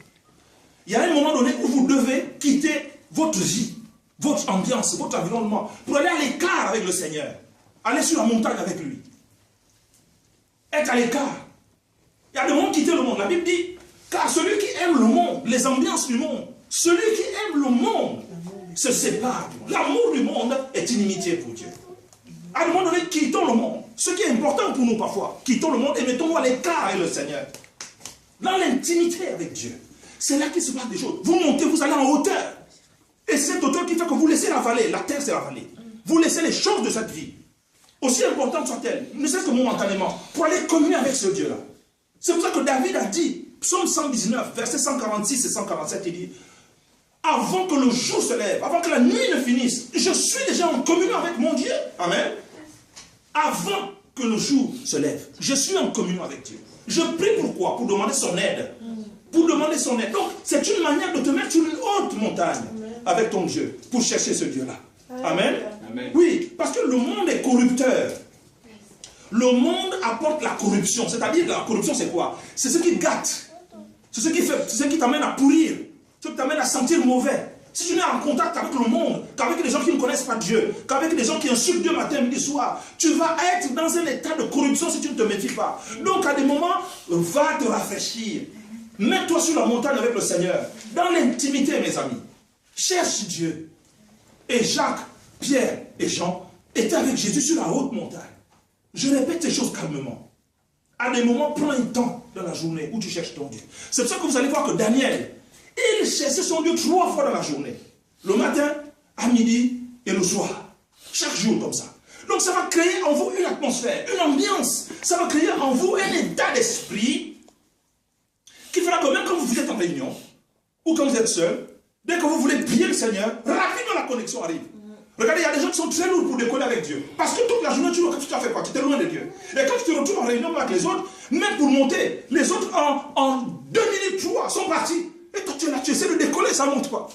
Il y a un moment donné où vous devez quitter votre vie, votre ambiance, votre environnement, pour aller à l'écart avec le Seigneur. Aller sur la montagne avec lui. Être à l'écart. Il y a le monde quitter le monde. La Bible dit, car celui qui aime le monde, les ambiances du monde, celui qui aime le monde se sépare du monde. L'amour du monde est inimitié pour Dieu. À un moment donné, quittons le monde. Ce qui est important pour nous parfois, quittons le monde et mettons-nous à l'écart avec le Seigneur. Dans l'intimité avec Dieu. C'est là qu'il se passe des choses. Vous montez, vous allez en hauteur. Et c'est cette hauteur qui fait que vous laissez la vallée. La terre, c'est la vallée. Vous laissez les choses de cette vie. Aussi importantes soient-elles, ne serait-ce que momentanément, pour aller communier avec ce Dieu-là. C'est pour ça que David a dit, psaume 119, versets 146 et 147, il dit, avant que le jour se lève, avant que la nuit ne finisse, je suis déjà en communion avec mon Dieu. Amen. Avant que le jour se lève, je suis en communion avec Dieu. Je prie pourquoi? Pour demander son aide. Pour demander son aide. Donc, c'est une manière de te mettre sur une haute montagne avec ton Dieu, pour chercher ce Dieu-là. Amen. Amen. Oui, parce que le monde est corrupteur. Le monde apporte la corruption. C'est-à-dire, la corruption, c'est quoi? C'est ce qui gâte. C'est ce qui t'amène à pourrir. Ce qui t'amène à sentir mauvais. si tu n'es en contact avec le monde, qu'avec les gens qui ne connaissent pas Dieu, qu'avec les gens qui insultent Dieu matin, midi, soir, tu vas être dans un état de corruption si tu ne te méfies pas. Donc à des moments, va te rafraîchir. Mets-toi sur la montagne avec le Seigneur, dans l'intimité, mes amis. Cherche Dieu. Et Jacques, Pierre et Jean étaient avec Jésus sur la haute montagne. Je répète ces choses calmement. À des moments, prends un temps dans la journée où tu cherches ton Dieu. C'est pour ça que vous allez voir que Daniel, il cherchait son Dieu 3 fois dans la journée. Le matin, à midi et le soir. Chaque jour comme ça. Donc ça va créer en vous une atmosphère, une ambiance. Ça va créer en vous un état d'esprit qui fera que même quand vous êtes en réunion, ou quand vous êtes seul, dès que vous voulez prier le Seigneur, rapidement la connexion arrive. Regardez, il y a des gens qui sont très lourds pour décoller avec Dieu. Parce que toute la journée, tu as fait quoi? Tu étais loin de Dieu. Et quand tu te retrouves en réunion avec les autres, même pour monter, les autres en 2 minutes, 3 sont partis. Et toi, tu es là, tu essaies de décoller, ça ne monte pas.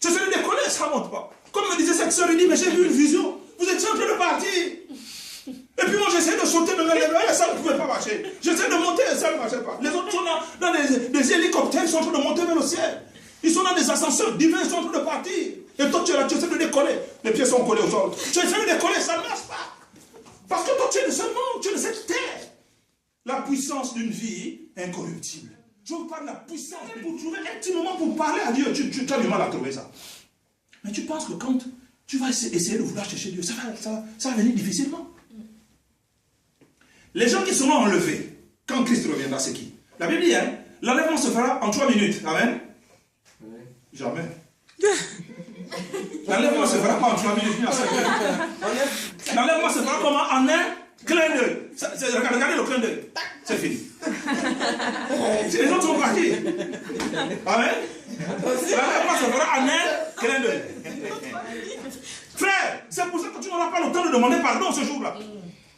Tu essaies de décoller, ça ne monte pas. Comme me disait cette soeur, il dit, mais j'ai vu une vision. Vous étiez en train de partir. Et puis moi, j'essayais de sauter de l'élévateur, et ça ne pouvait pas marcher. J'essayais de monter, et ça ne marchait pas. Les autres sont dans des hélicoptères, ils sont en train de monter vers le ciel. Ils sont dans des ascenseurs divins, ils sont en train de partir. Et toi, tu es là, tu essaies de décoller. Les pieds sont collés au sol. Tu essaies de décoller, ça ne marche pas. Parce que toi, tu es de ce monde, tu es de cette terre. La puissance d'une vie incorruptible. Je vous parle de la puissance pour trouver un petit moment pour parler à Dieu. Tu as du mal à trouver ça. Mais tu penses que quand tu vas essayer de vouloir chercher Dieu, ça va venir difficilement. Les gens qui seront enlevés, quand Christ reviendra, c'est qui? La Bible dit, hein, l'enlèvement se fera en 3 minutes. Amen? Oui. Jamais. L'enlèvement se fera pas en 3 minutes, ni en 5 minutes. L'enlèvement se fera comment? En un clin d'œil. Regardez le clin d'œil. C'est fini. Les autres sont partis. Amen? L'enlèvement se fera en un clin d'œil. Frère, c'est pour ça que tu n'auras pas le temps de demander pardon ce jour-là.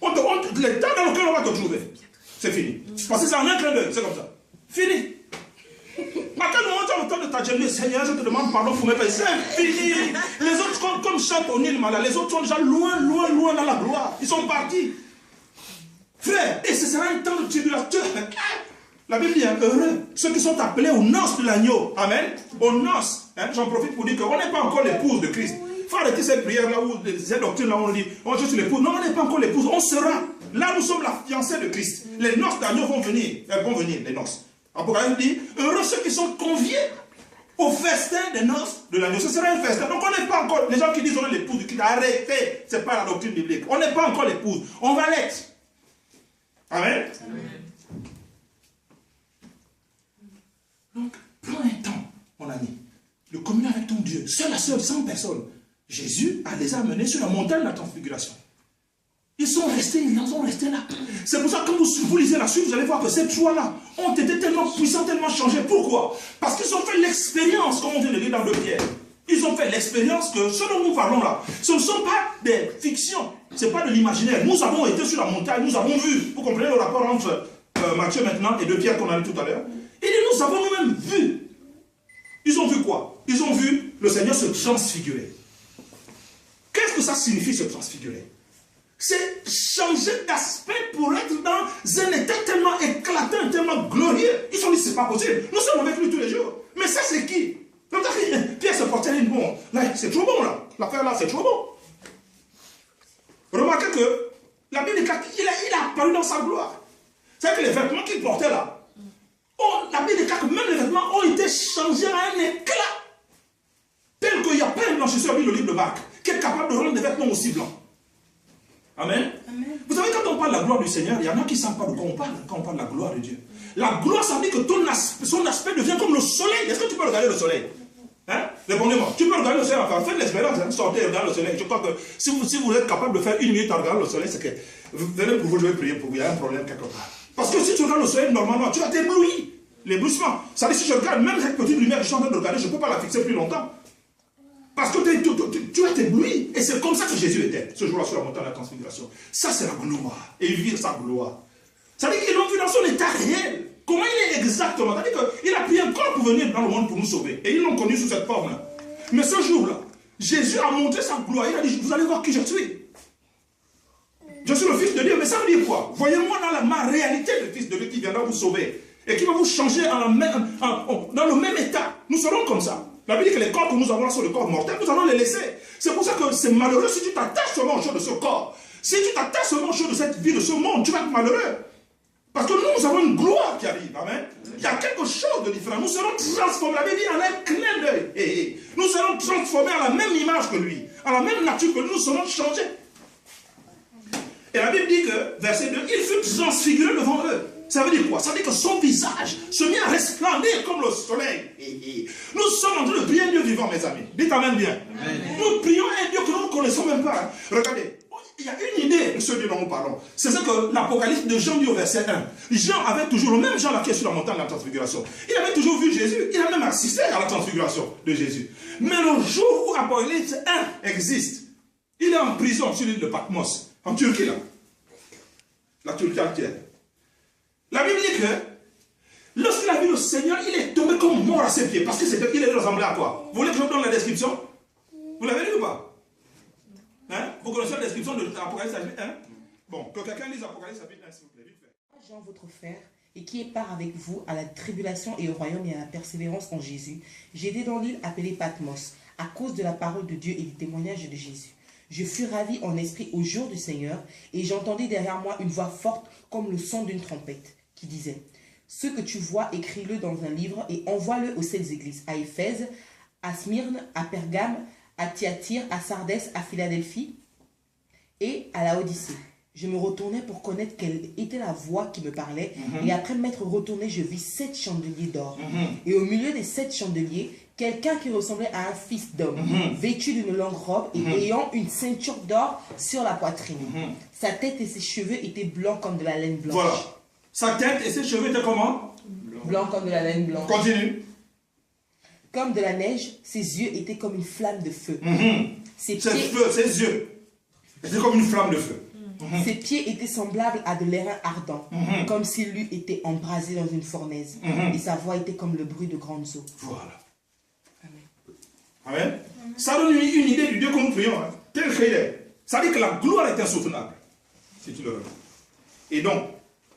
Le temps dans lequel on va te trouver, c'est fini. Parce que c'est en un clin d'œil, c'est comme ça. Fini. À quel moment tu as le temps de t'adjourner, Seigneur, je te demande pardon pour mes péchés. C'est fini. Les autres, comme chantent au Nil Mala, les autres sont déjà loin, loin, loin dans la gloire. Ils sont partis. Frère, et ce sera un temps de tribulation. La Bible dit, heureux, ceux qui sont appelés aux noces de l'agneau. Amen. Aux noces. Hein, j'en profite pour dire qu'on n'est pas encore l'épouse de Christ. Il faut arrêter cette prière là où, cette doctrine là où on dit, oh je suis l'épouse. Non, on n'est pas encore l'épouse, on sera. Là, nous sommes la fiancée de Christ. Les noces d'agneau vont venir. Elles vont venir, les noces. Apocalypse dit, heureux ceux qui sont conviés au festin des noces de l'agneau. Ce sera un festin. Donc on n'est pas encore, les gens qui disent on est l'épouse du Christ, arrêtez. Ce n'est pas la doctrine biblique. On n'est pas encore l'épouse. On va l'être. Amen. Amen. Donc, prends un temps, mon ami, de communier avec ton Dieu, seul à seul, sans personne. Jésus les a amenés sur la montagne de la transfiguration. Ils sont restés là. C'est pour ça que quand vous lisez la suite, vous allez voir que ces trois-là ont été tellement puissants, tellement changés. Pourquoi? Parce qu'ils ont fait l'expérience, comme on vient de lire dans 2 Pierre. Ils ont fait l'expérience que ce dont nous parlons là, ce ne sont pas des fictions, ce n'est pas de l'imaginaire. Nous avons été sur la montagne, nous avons vu. Vous comprenez le rapport entre Matthieu maintenant et 2 Pierre qu'on a lu tout à l'heure. Et nous avons nous-mêmes vu. Ils ont vu quoi? Ils ont vu le Seigneur se transfigurer. Qu'est-ce que ça signifie se transfigurer? C'est changer d'aspect pour être dans un état tellement éclatant, tellement glorieux. Ils se sont dit, c'est pas possible. Nous sommes avec lui tous les jours. Mais ça, c'est qui? Pierre se portait une bombe. Là, c'est trop bon, là. L'affaire là, c'est trop bon. Remarquez que la Bible dit qu'il a apparu dans sa gloire. C'est-à-dire que les vêtements qu'il portait là, la Bible dit que même les vêtements ont été changés à un éclat. Tel qu'il n'y a pas un blanchisseur, le livre de Marc, qui est capable de rendre des vêtements aussi blancs. Amen. Amen. Vous savez, quand on parle de la gloire du Seigneur, il y en a qui ne savent pas de quoi on parle quand on parle de la gloire de Dieu. La gloire, ça veut dire que son aspect devient comme le soleil. Est-ce que tu peux regarder le soleil? Hein? Répondez-moi. Tu peux regarder le soleil, enfin, faites l'expérience, hein? Sortez, regardez le soleil. Je crois que si vous êtes capable de faire 1 minute en regardant le soleil, c'est que venez pour vous, je vais prier pour vous. Il y a un problème quelque part. Parce que si tu regardes le soleil, normalement, tu vas t'éblouir. L'éblouissement. Ça veut dire si je regarde, même cette petite lumière que je suis en train de regarder, je ne peux pas la fixer plus longtemps. Parce que tu vas t'éblouir. Et c'est comme ça que Jésus était, ce jour-là sur la montagne de la transfiguration. Ça, c'est la gloire. Et il vit sa gloire. Ça veut dire qu'ils l'ont vu dans son état réel. Comment il est exactement? Ça veut dire qu'il a pris un corps pour venir dans le monde pour nous sauver. Et ils l'ont connu sous cette forme-là. Mais ce jour-là, Jésus a montré sa gloire. Il a dit, vous allez voir qui je suis. Je suis le Fils de Dieu. Mais ça veut dire quoi? Voyez-moi dans ma réalité le Fils de Dieu qui viendra vous sauver. Et qui va vous changer dans le même état. Nous serons comme ça. La Bible dit que les corps que nous avons là sont les corps mortels, nous allons les laisser. C'est pour ça que c'est malheureux si tu t'attaches seulement aux choses de ce corps. Si tu t'attaches seulement aux choses de cette vie, de ce monde, tu vas être malheureux. Parce que nous avons une gloire qui arrive. Amen. Il y a quelque chose de différent. Nous serons transformés. La Bible dit en un clin d'œil. Nous serons transformés à la même image que lui. À la même nature que lui. Nous serons changés. Et la Bible dit que, verset 2, il fut transfiguré devant eux. Ça veut dire quoi? Ça veut dire que son visage se mit à resplendir comme le soleil. Nous sommes en train de prier un Dieu vivant, mes amis. Dites amen bien. Amen. Nous prions un Dieu que nous ne connaissons même pas. Regardez, il y a une idée de ce Dieu dont nous parlons. C'est ce que l'Apocalypse de Jean dit au verset 1. Jean avait toujours, le même Jean là qui est sur la montagne de la transfiguration, il avait toujours vu Jésus. Il a même assisté à la transfiguration de Jésus. Mais le jour où Apocalypse 1 existe, il est en prison sur l'île de Patmos, en Turquie là. La Turquie actuelle. La Bible dit que lorsqu'il a vu le Seigneur, il est tombé comme mort à ses pieds. Parce qu'il ressemblait à quoi? Vous voulez que je vous donne la description? Vous l'avez lu ou pas? Hein? Vous connaissez la description de l'Apocalypse chapitre 1? Bon, que quelqu'un lise Apocalypse chapitre 1, s'il vous plaît. Vite fait. Jean, votre frère, et qui est part avec vous à la tribulation et au royaume et à la persévérance en Jésus, j'étais dans l'île appelée Patmos, à cause de la parole de Dieu et du témoignage de Jésus. Je fus ravi en esprit au jour du Seigneur, et j'entendis derrière moi une voix forte comme le son d'une trompette, qui disait: ce que tu vois, écris-le dans un livre et envoie-le aux 7 églises, à Éphèse, à Smyrne, à Pergame, à Thyatire, à Sardès, à Philadelphie et à Laodicée. Je me retournai pour connaître quelle était la voix qui me parlait, et après m'être retourné, je vis 7 chandeliers d'or. Et au milieu des 7 chandeliers, quelqu'un qui ressemblait à un fils d'homme, vêtu d'une longue robe et ayant une ceinture d'or sur la poitrine. Sa tête et ses cheveux étaient blancs comme de la laine blanche. Voilà. Sa tête et ses cheveux étaient comment? Blancs comme de la laine blanche. Continue. Comme de la neige, ses yeux étaient comme une flamme de feu. Ses yeux étaient comme une flamme de feu. Ses pieds étaient semblables à de l'airain ardent, comme s'il eût été embrasé dans une fournaise. Et sa voix était comme le bruit de grandes eaux. Voilà. Amen. Amen. Ça donne une idée du Dieu que nous prions, hein, tel qu'il est. Ça dit que la gloire est insoutenable, si tu le regardes. Et donc,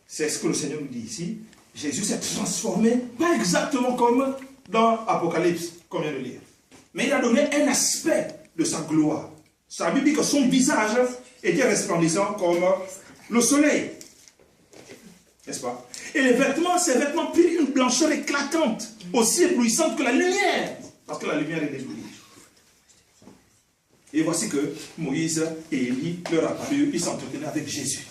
c'est ce que le Seigneur nous dit ici. Jésus s'est transformé, pas exactement comme dans Apocalypse, qu'on vient de lire. Mais il a donné un aspect de sa gloire. Ça Bible dit que son visage était resplendissant comme le soleil. N'est-ce pas? Et les vêtements, ses vêtements prirent une blancheur éclatante, aussi éblouissante que la lumière. Parce que la lumière est éblouie. Et voici que Moïse et Élie leur apparurent, ils s'entretenaient avec Jésus.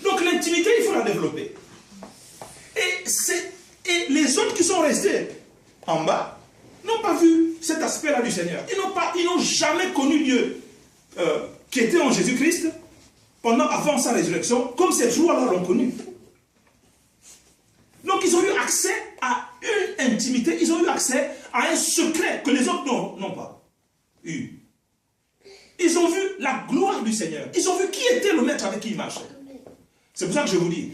Donc l'intimité, il faut la développer. Et les autres qui sont restés en bas n'ont pas vu cet aspect-là du Seigneur. Ils n'ont jamais connu Dieu qui était en Jésus-Christ avant sa résurrection, comme ces trois-là l'ont connu. Donc ils ont eu accès à une intimité, ils ont eu accès à un secret que les autres n'ont pas eu. Ils ont vu la gloire du Seigneur. Ils ont vu qui était le maître avec qui ils marchaient. C'est pour ça que je vous dis,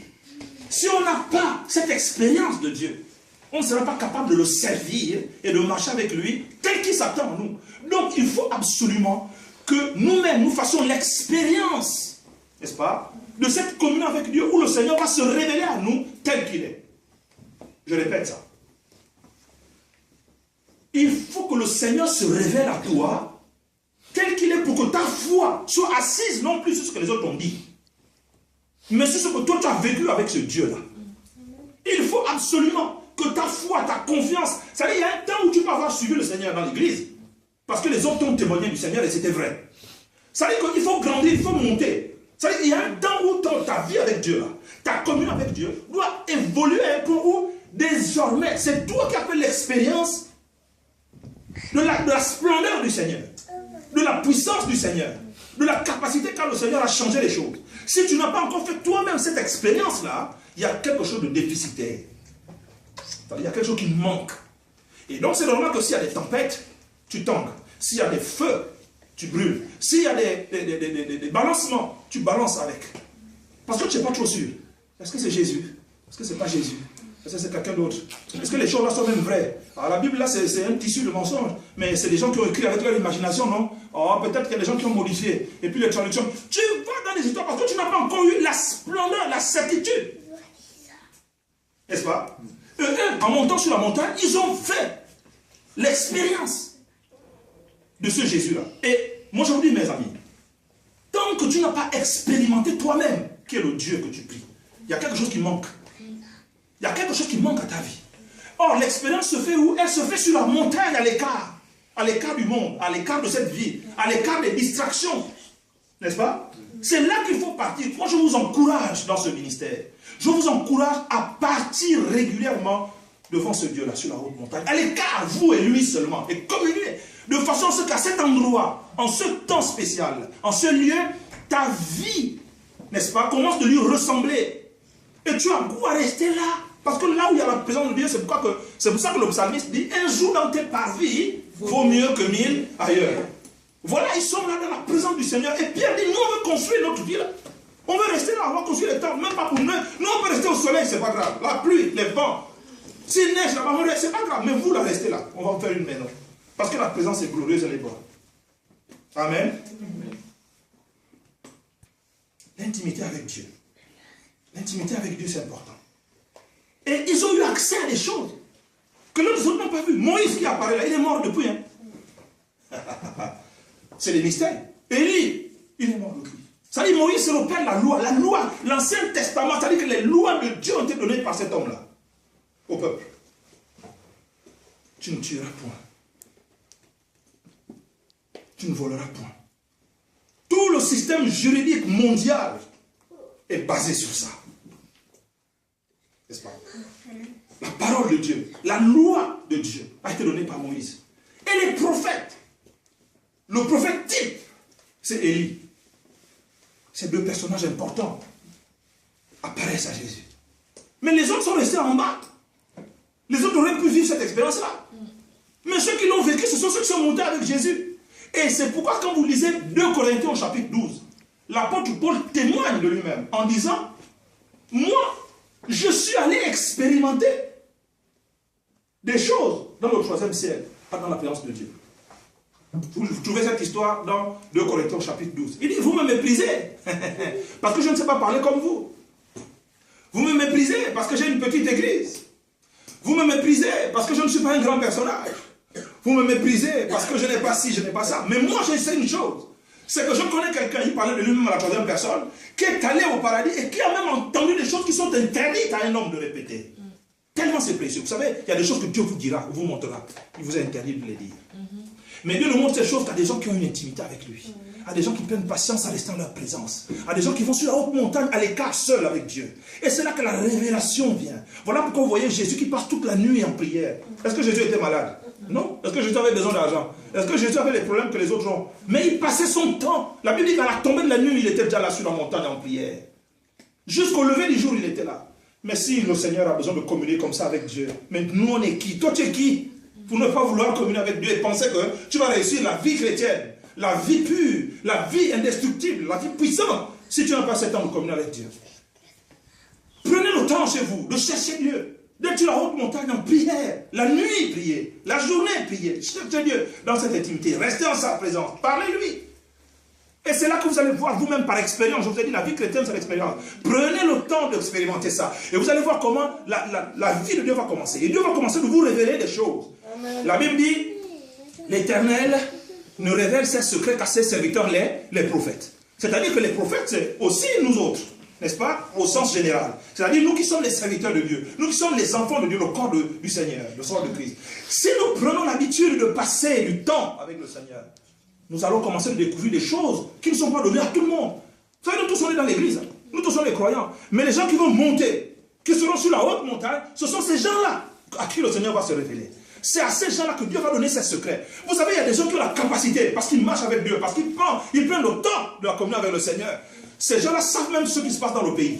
si on n'a pas cette expérience de Dieu, on ne sera pas capable de le servir et de marcher avec lui tel qu'il s'attend à nous. Donc il faut absolument que nous-mêmes nous fassions l'expérience, n'est-ce pas, de cette communion avec Dieu où le Seigneur va se révéler à nous tel qu'il est. Je répète ça. Il faut que le Seigneur se révèle à toi tel qu'il est pour que ta foi soit assise non plus sur ce que les autres ont dit, mais sur ce que toi tu as vécu avec ce Dieu-là. Il faut absolument que ta foi, ta confiance, ça veut dire, il y a un temps où tu peux avoir suivi le Seigneur dans l'église, parce que les autres ont témoigné du Seigneur et c'était vrai. Ça veut dire qu'il faut grandir, il faut monter. Ça veut dire qu'il y a un temps où ta vie avec Dieu, là, ta communion avec Dieu, doit évoluer à un point où désormais, c'est toi qui as fait l'expérience de la splendeur du Seigneur, de la puissance du Seigneur, de la capacité qu'a le Seigneur à changer les choses. Si tu n'as pas encore fait toi-même cette expérience-là, il y a quelque chose de déficitaire. Il y a quelque chose qui manque. Et donc c'est normal que s'il y a des tempêtes, tu tangues. S'il y a des feux, tu brûles. S'il y a des balancements, tu balances avec. Parce que tu n'es pas trop sûr. Est-ce que c'est Jésus? Est-ce que ce n'est pas Jésus? Est-ce que c'est quelqu'un d'autre? Est-ce que les choses là sont même vraies? Alors la Bible là c'est un tissu de mensonges. Mais c'est des gens qui ont écrit avec leur imagination, non? Oh, peut-être qu'il y a des gens qui ont modifié. Et puis les traductions. Tu vas dans les histoires parce que tu n'as pas encore eu la splendeur, la certitude. N'est-ce pas? En montant sur la montagne, ils ont fait l'expérience de ce Jésus-là. Et moi je vous dis, mes amis, tant que tu n'as pas expérimenté toi-même qui est le Dieu que tu pries, il y a quelque chose qui manque. Il y a quelque chose qui manque à ta vie. Or, l'expérience se fait où? Elle se fait sur la montagne, à l'écart du monde, à l'écart de cette vie, à l'écart des distractions. N'est-ce pas? C'est là qu'il faut partir. Moi, je vous encourage dans ce ministère. Je vous encourage à partir régulièrement devant ce Dieu-là, sur la haute montagne. À l'écart, vous et lui seulement. Et communier. De façon à ce qu'à cet endroit, en ce temps spécial, en ce lieu, ta vie, n'est-ce pas, commence de lui ressembler. Et tu as goût à rester là. Parce que là où il y a la présence de Dieu, c'est pour ça que le psalmiste dit, un jour dans tes parvis vaut mieux que 1000 ailleurs. Voilà, ils sont là dans la présence du Seigneur. Et Pierre dit, nous on veut construire notre ville. On veut rester là, on va construire les tentes, même pas pour nous. Nous on peut rester au soleil, c'est pas grave. La pluie, les vents. S'il neige là-bas, c'est pas grave. Mais vous là, restez là. On va vous faire une maison. Parce que la présence est glorieuse, elle est bonne. Amen. L'intimité avec Dieu. L'intimité avec Dieu, c'est important. Et ils ont eu accès à des choses que les autres n'ont pas vues. Moïse qui apparaît là, il est mort depuis. Hein. C'est les mystères. Élie, il est mort depuis. Ça dit, Moïse, c'est le père de la loi. La loi, l'Ancien Testament, ça dit que les lois de Dieu ont été données par cet homme-là au peuple. Tu ne tueras point. Tu ne voleras point. Tout le système juridique mondial est basé sur ça. N'est-ce pas? La parole de Dieu, la loi de Dieu a été donnée par Moïse. Et les prophètes, le prophète type, c'est Élie. Ces deux personnages importants apparaissent à Jésus. Mais les autres sont restés en bas. Les autres auraient pu vivre cette expérience-là. Mais ceux qui l'ont vécu, ce sont ceux qui sont montés avec Jésus. Et c'est pourquoi quand vous lisez 2 Corinthiens au chapitre 12, l'apôtre Paul témoigne de lui-même en disant, moi, je suis allé expérimenter des choses dans le 3e ciel, pas dans la présence de Dieu. Vous trouvez cette histoire dans 2 Corinthiens chapitre 12. Il dit, vous me méprisez, parce que je ne sais pas parler comme vous. Vous me méprisez parce que j'ai une petite église. Vous me méprisez parce que je ne suis pas un grand personnage. Vous me méprisez parce que je n'ai pas ci, je n'ai pas ça. Mais moi, je sais une chose. C'est que je connais quelqu'un, il parlait de lui-même à la 3e personne, qui est allé au paradis et qui a même entendu des choses qui sont interdites à un homme de répéter. Tellement c'est précieux. Vous savez, il y a des choses que Dieu vous dira, vous montrera. Il vous a interdit de les dire. Mais Dieu nous montre ces choses à des gens qui ont une intimité avec lui. À des gens qui prennent patience à rester en leur présence. À des gens qui vont sur la haute montagne à l'écart seul avec Dieu. Et c'est là que la révélation vient. Voilà pourquoi vous voyez Jésus qui passe toute la nuit en prière. Est-ce que Jésus était malade? Non. Est-ce que Jésus avait besoin d'argent? Est-ce que Jésus avait les problèmes que les autres ont? Mais il passait son temps. La Bible dit qu'à la tombée de la nuit, il était déjà là sur la montagne en prière. Jusqu'au lever du jour, il était là. Mais si le Seigneur a besoin de communier comme ça avec Dieu, mais nous on est qui? Toi tu es qui? Pour ne pas vouloir communier avec Dieu et penser que tu vas réussir la vie chrétienne, la vie pure, la vie indestructible, la vie puissante, si tu n'as pas ce temps de communier avec Dieu. Prenez le temps chez vous de chercher Dieu, d'être sur la haute montagne en prière, la nuit prier, la journée prier, cherchez Dieu dans cette intimité, restez en sa présence, parlez-lui. Et c'est là que vous allez voir vous-même par expérience. Je vous ai dit, la vie chrétienne, c'est l'expérience. Prenez le temps d'expérimenter ça. Et vous allez voir comment la vie de Dieu va commencer. Et Dieu va commencer de vous révéler des choses. Amen. La Bible dit, l'Éternel ne révèle ses secrets qu'à ses serviteurs, les prophètes. C'est-à-dire que les prophètes, c'est aussi nous autres. N'est-ce pas? Au sens général. C'est-à-dire nous qui sommes les serviteurs de Dieu. Nous qui sommes les enfants de Dieu, le corps du Seigneur, le sang de Christ. Si nous prenons l'habitude de passer du temps avec le Seigneur, nous allons commencer à découvrir des choses qui ne sont pas données à tout le monde. Vous savez, nous tous on est dans l'église, nous tous sommes les croyants. Mais les gens qui vont monter, qui seront sur la haute montagne, ce sont ces gens-là à qui le Seigneur va se révéler. C'est à ces gens-là que Dieu va donner ses secrets. Vous savez, il y a des gens qui ont la capacité, parce qu'ils marchent avec Dieu, parce qu'ils prennent le temps de la communion avec le Seigneur. Ces gens-là savent même ce qui se passe dans le pays.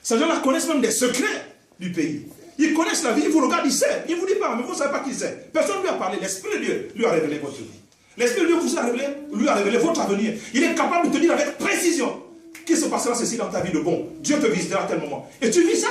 Ces gens-là connaissent même des secrets du pays. Ils connaissent la vie, ils vous regardent, ils savent. Ils ne vous disent pas, mais vous ne savez pas qui c'est. Personne ne lui a parlé. L'Esprit de Dieu lui a révélé votre vie. L'Esprit de Dieu lui a révélé votre avenir. Il est capable de te dire avec précision qu'il se passera ceci dans ta vie de bon. Dieu te visitera à tel moment. Et tu vis ça.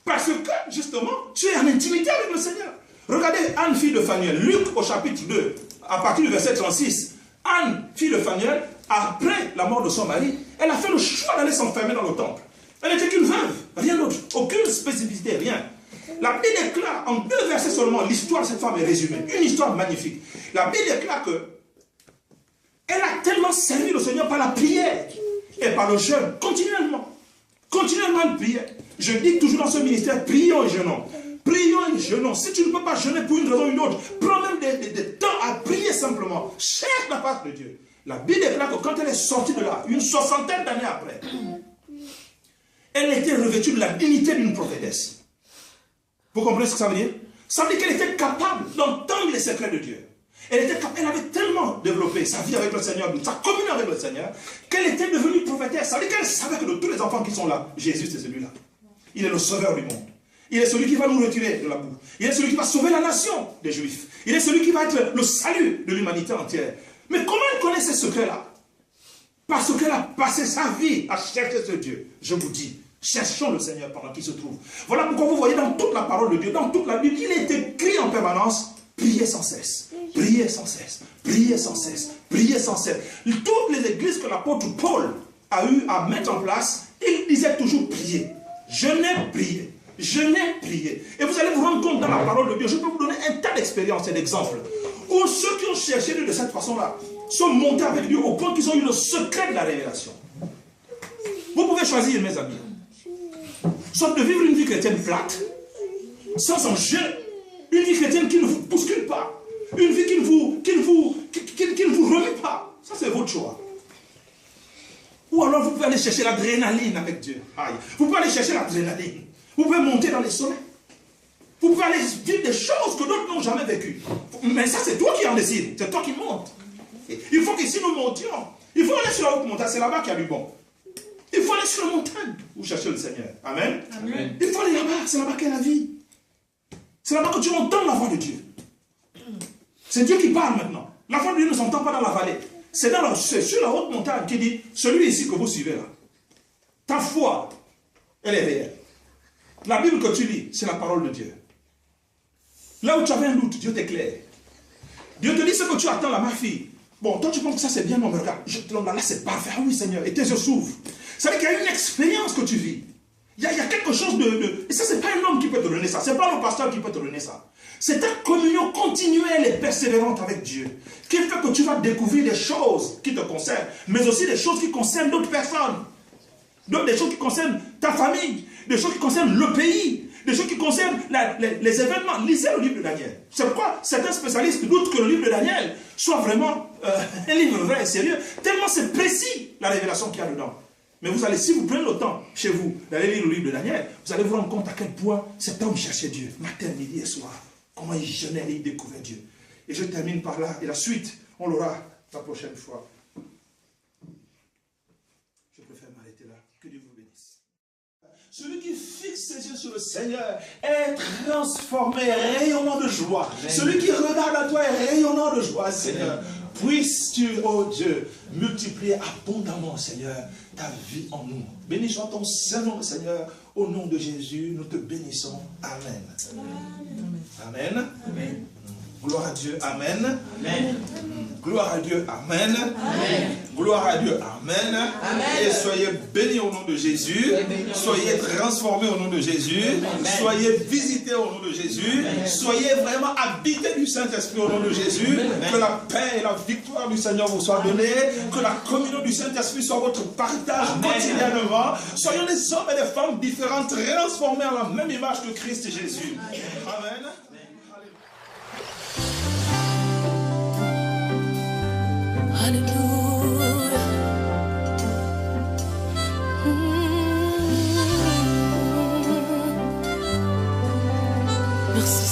Parce que, justement, tu es en intimité avec le Seigneur. Regardez Anne, fille de Phanuel. Luc, au chapitre 2, à partir du verset 36. Anne, fille de Phanuel, après la mort de son mari, elle a fait le choix d'aller s'enfermer dans le temple. Elle n'était qu'une veuve, rien d'autre. Aucune spécificité, rien. La Bible déclare, en 2 versets seulement, l'histoire de cette femme est résumée. Une histoire magnifique. La Bible déclare que elle a tellement servi le Seigneur par la prière et par le jeûne, continuellement. Continuellement, elle priait. Je dis toujours dans ce ministère, prions et jeûnons. Prions et jeûnons. Si tu ne peux pas jeûner pour une raison ou une autre, prends même des temps à prier simplement. Cherche la face de Dieu. La Bible déclare que quand elle est sortie de là, une 60aine d'années après, elle était revêtue de la dignité d'une prophétesse. Vous comprenez ce que ça veut dire? Ça veut dire qu'elle était capable d'entendre les secrets de Dieu. Elle avait tellement développé sa vie avec le Seigneur, sa communion avec le Seigneur, qu'elle était devenue prophétesse. Ça veut dire qu'elle savait que de tous les enfants qui sont là, Jésus c'est celui-là. Il est le sauveur du monde. Il est celui qui va nous retirer de la boue. Il est celui qui va sauver la nation des Juifs. Il est celui qui va être le salut de l'humanité entière. Mais comment elle connaît ces secrets-là? Parce qu'elle a passé sa vie à chercher ce Dieu. Je vous dis, cherchons le Seigneur pendant qu'il se trouve. Voilà pourquoi vous voyez dans toute la parole de Dieu, dans toute la Bible, il est écrit en permanence, priez sans cesse, priez sans cesse, priez sans cesse, priez sans cesse. Toutes les églises que l'apôtre Paul a eu à mettre en place, il disait toujours prier. Je n'ai prié. Je n'ai prié. Et vous allez vous rendre compte dans la parole de Dieu, je peux vous donner un tas d'expériences et d'exemples, où ceux qui ont cherché Dieu de cette façon-là sont montés avec Dieu au point qu'ils ont eu le secret de la révélation. Vous pouvez choisir, mes amis, soit de vivre une vie chrétienne plate, sans enjeu, une vie chrétienne qui ne vous bouscule pas, une vie qui ne vous remue pas. Ça, c'est votre choix. Ou alors vous pouvez aller chercher l'adrénaline avec Dieu. Aïe. Vous pouvez aller chercher l'adrénaline. Vous pouvez monter dans les sommets. Vous pouvez aller vivre des choses que d'autres n'ont jamais vécues. Mais ça, c'est toi qui en décides. C'est toi qui montes. Il faut qu'ici nous montions. Il faut aller sur la haute montagne. C'est là-bas qu'il y a du bon. Il faut aller sur la montagne où chercher le Seigneur. Amen. Amen. Il faut aller là-bas. C'est là-bas qu'il y a la vie. C'est là-bas que tu entends la voix de Dieu. C'est Dieu qui parle maintenant. La voix de Dieu ne s'entend pas dans la vallée. C'est sur la haute montagne qui dit, celui ici que vous suivez là, ta foi, elle est réelle. La Bible que tu lis, c'est la parole de Dieu. Là où tu avais un doute, Dieu t'éclaire. Dieu te dit ce que tu attends là, ma fille. Bon, toi tu penses que ça c'est bien, non mais regarde, là c'est parfait. Ah oui Seigneur, et tes yeux s'ouvrent. Ça veut dire qu'il y a une expérience que tu vis. Il y a quelque chose de... Et ça c'est pas un homme qui peut te donner ça. C'est pas un pasteur qui peut te donner ça. C'est ta communion continuelle et persévérante avec Dieu qui fait que tu vas découvrir des choses qui te concernent, mais aussi des choses qui concernent d'autres personnes. Des choses qui concernent ta famille, des choses qui concernent le pays, des choses qui concernent les événements. Lisez le livre de Daniel. C'est pourquoi certains spécialistes doutent que le livre de Daniel soit vraiment un livre vrai et sérieux, tellement c'est précis la révélation qu'il y a dedans. Mais vous allez, si vous prenez le temps chez vous d'aller lire le livre de Daniel, vous allez vous rendre compte à quel point cet homme cherchait Dieu, matin, midi et soir. Comment il jeûnait et il découvrait Dieu. Et je termine par là, et la suite, on l'aura la prochaine fois. Je préfère m'arrêter là. Que Dieu vous bénisse. Celui qui fixe ses yeux sur le Seigneur est transformé, rayonnant de joie. Amen. Celui qui regarde à toi est rayonnant de joie, Seigneur. Puisses-tu, oh Dieu, multiplier abondamment, Seigneur, ta vie en nous. Béni soit ton Saint-Nom, Seigneur. Au nom de Jésus, nous te bénissons. Amen. Amen. Amen. Amen. Gloire à Dieu. Amen. Amen. Gloire à Dieu. Amen. Amen. Gloire à Dieu. Amen. Amen. Et soyez bénis au nom de Jésus. Soyez transformés au nom de Jésus. Amen. Soyez visités au nom de Jésus. Amen. Soyez vraiment habités du Saint-Esprit au nom de Jésus. Amen. Que la paix et la victoire du Seigneur vous soient données. Que la communion du Saint-Esprit soit votre partage quotidiennement. Soyons des hommes et des femmes différentes, transformés en la même image que Christ Jésus. Amen. Alléluia. Merci.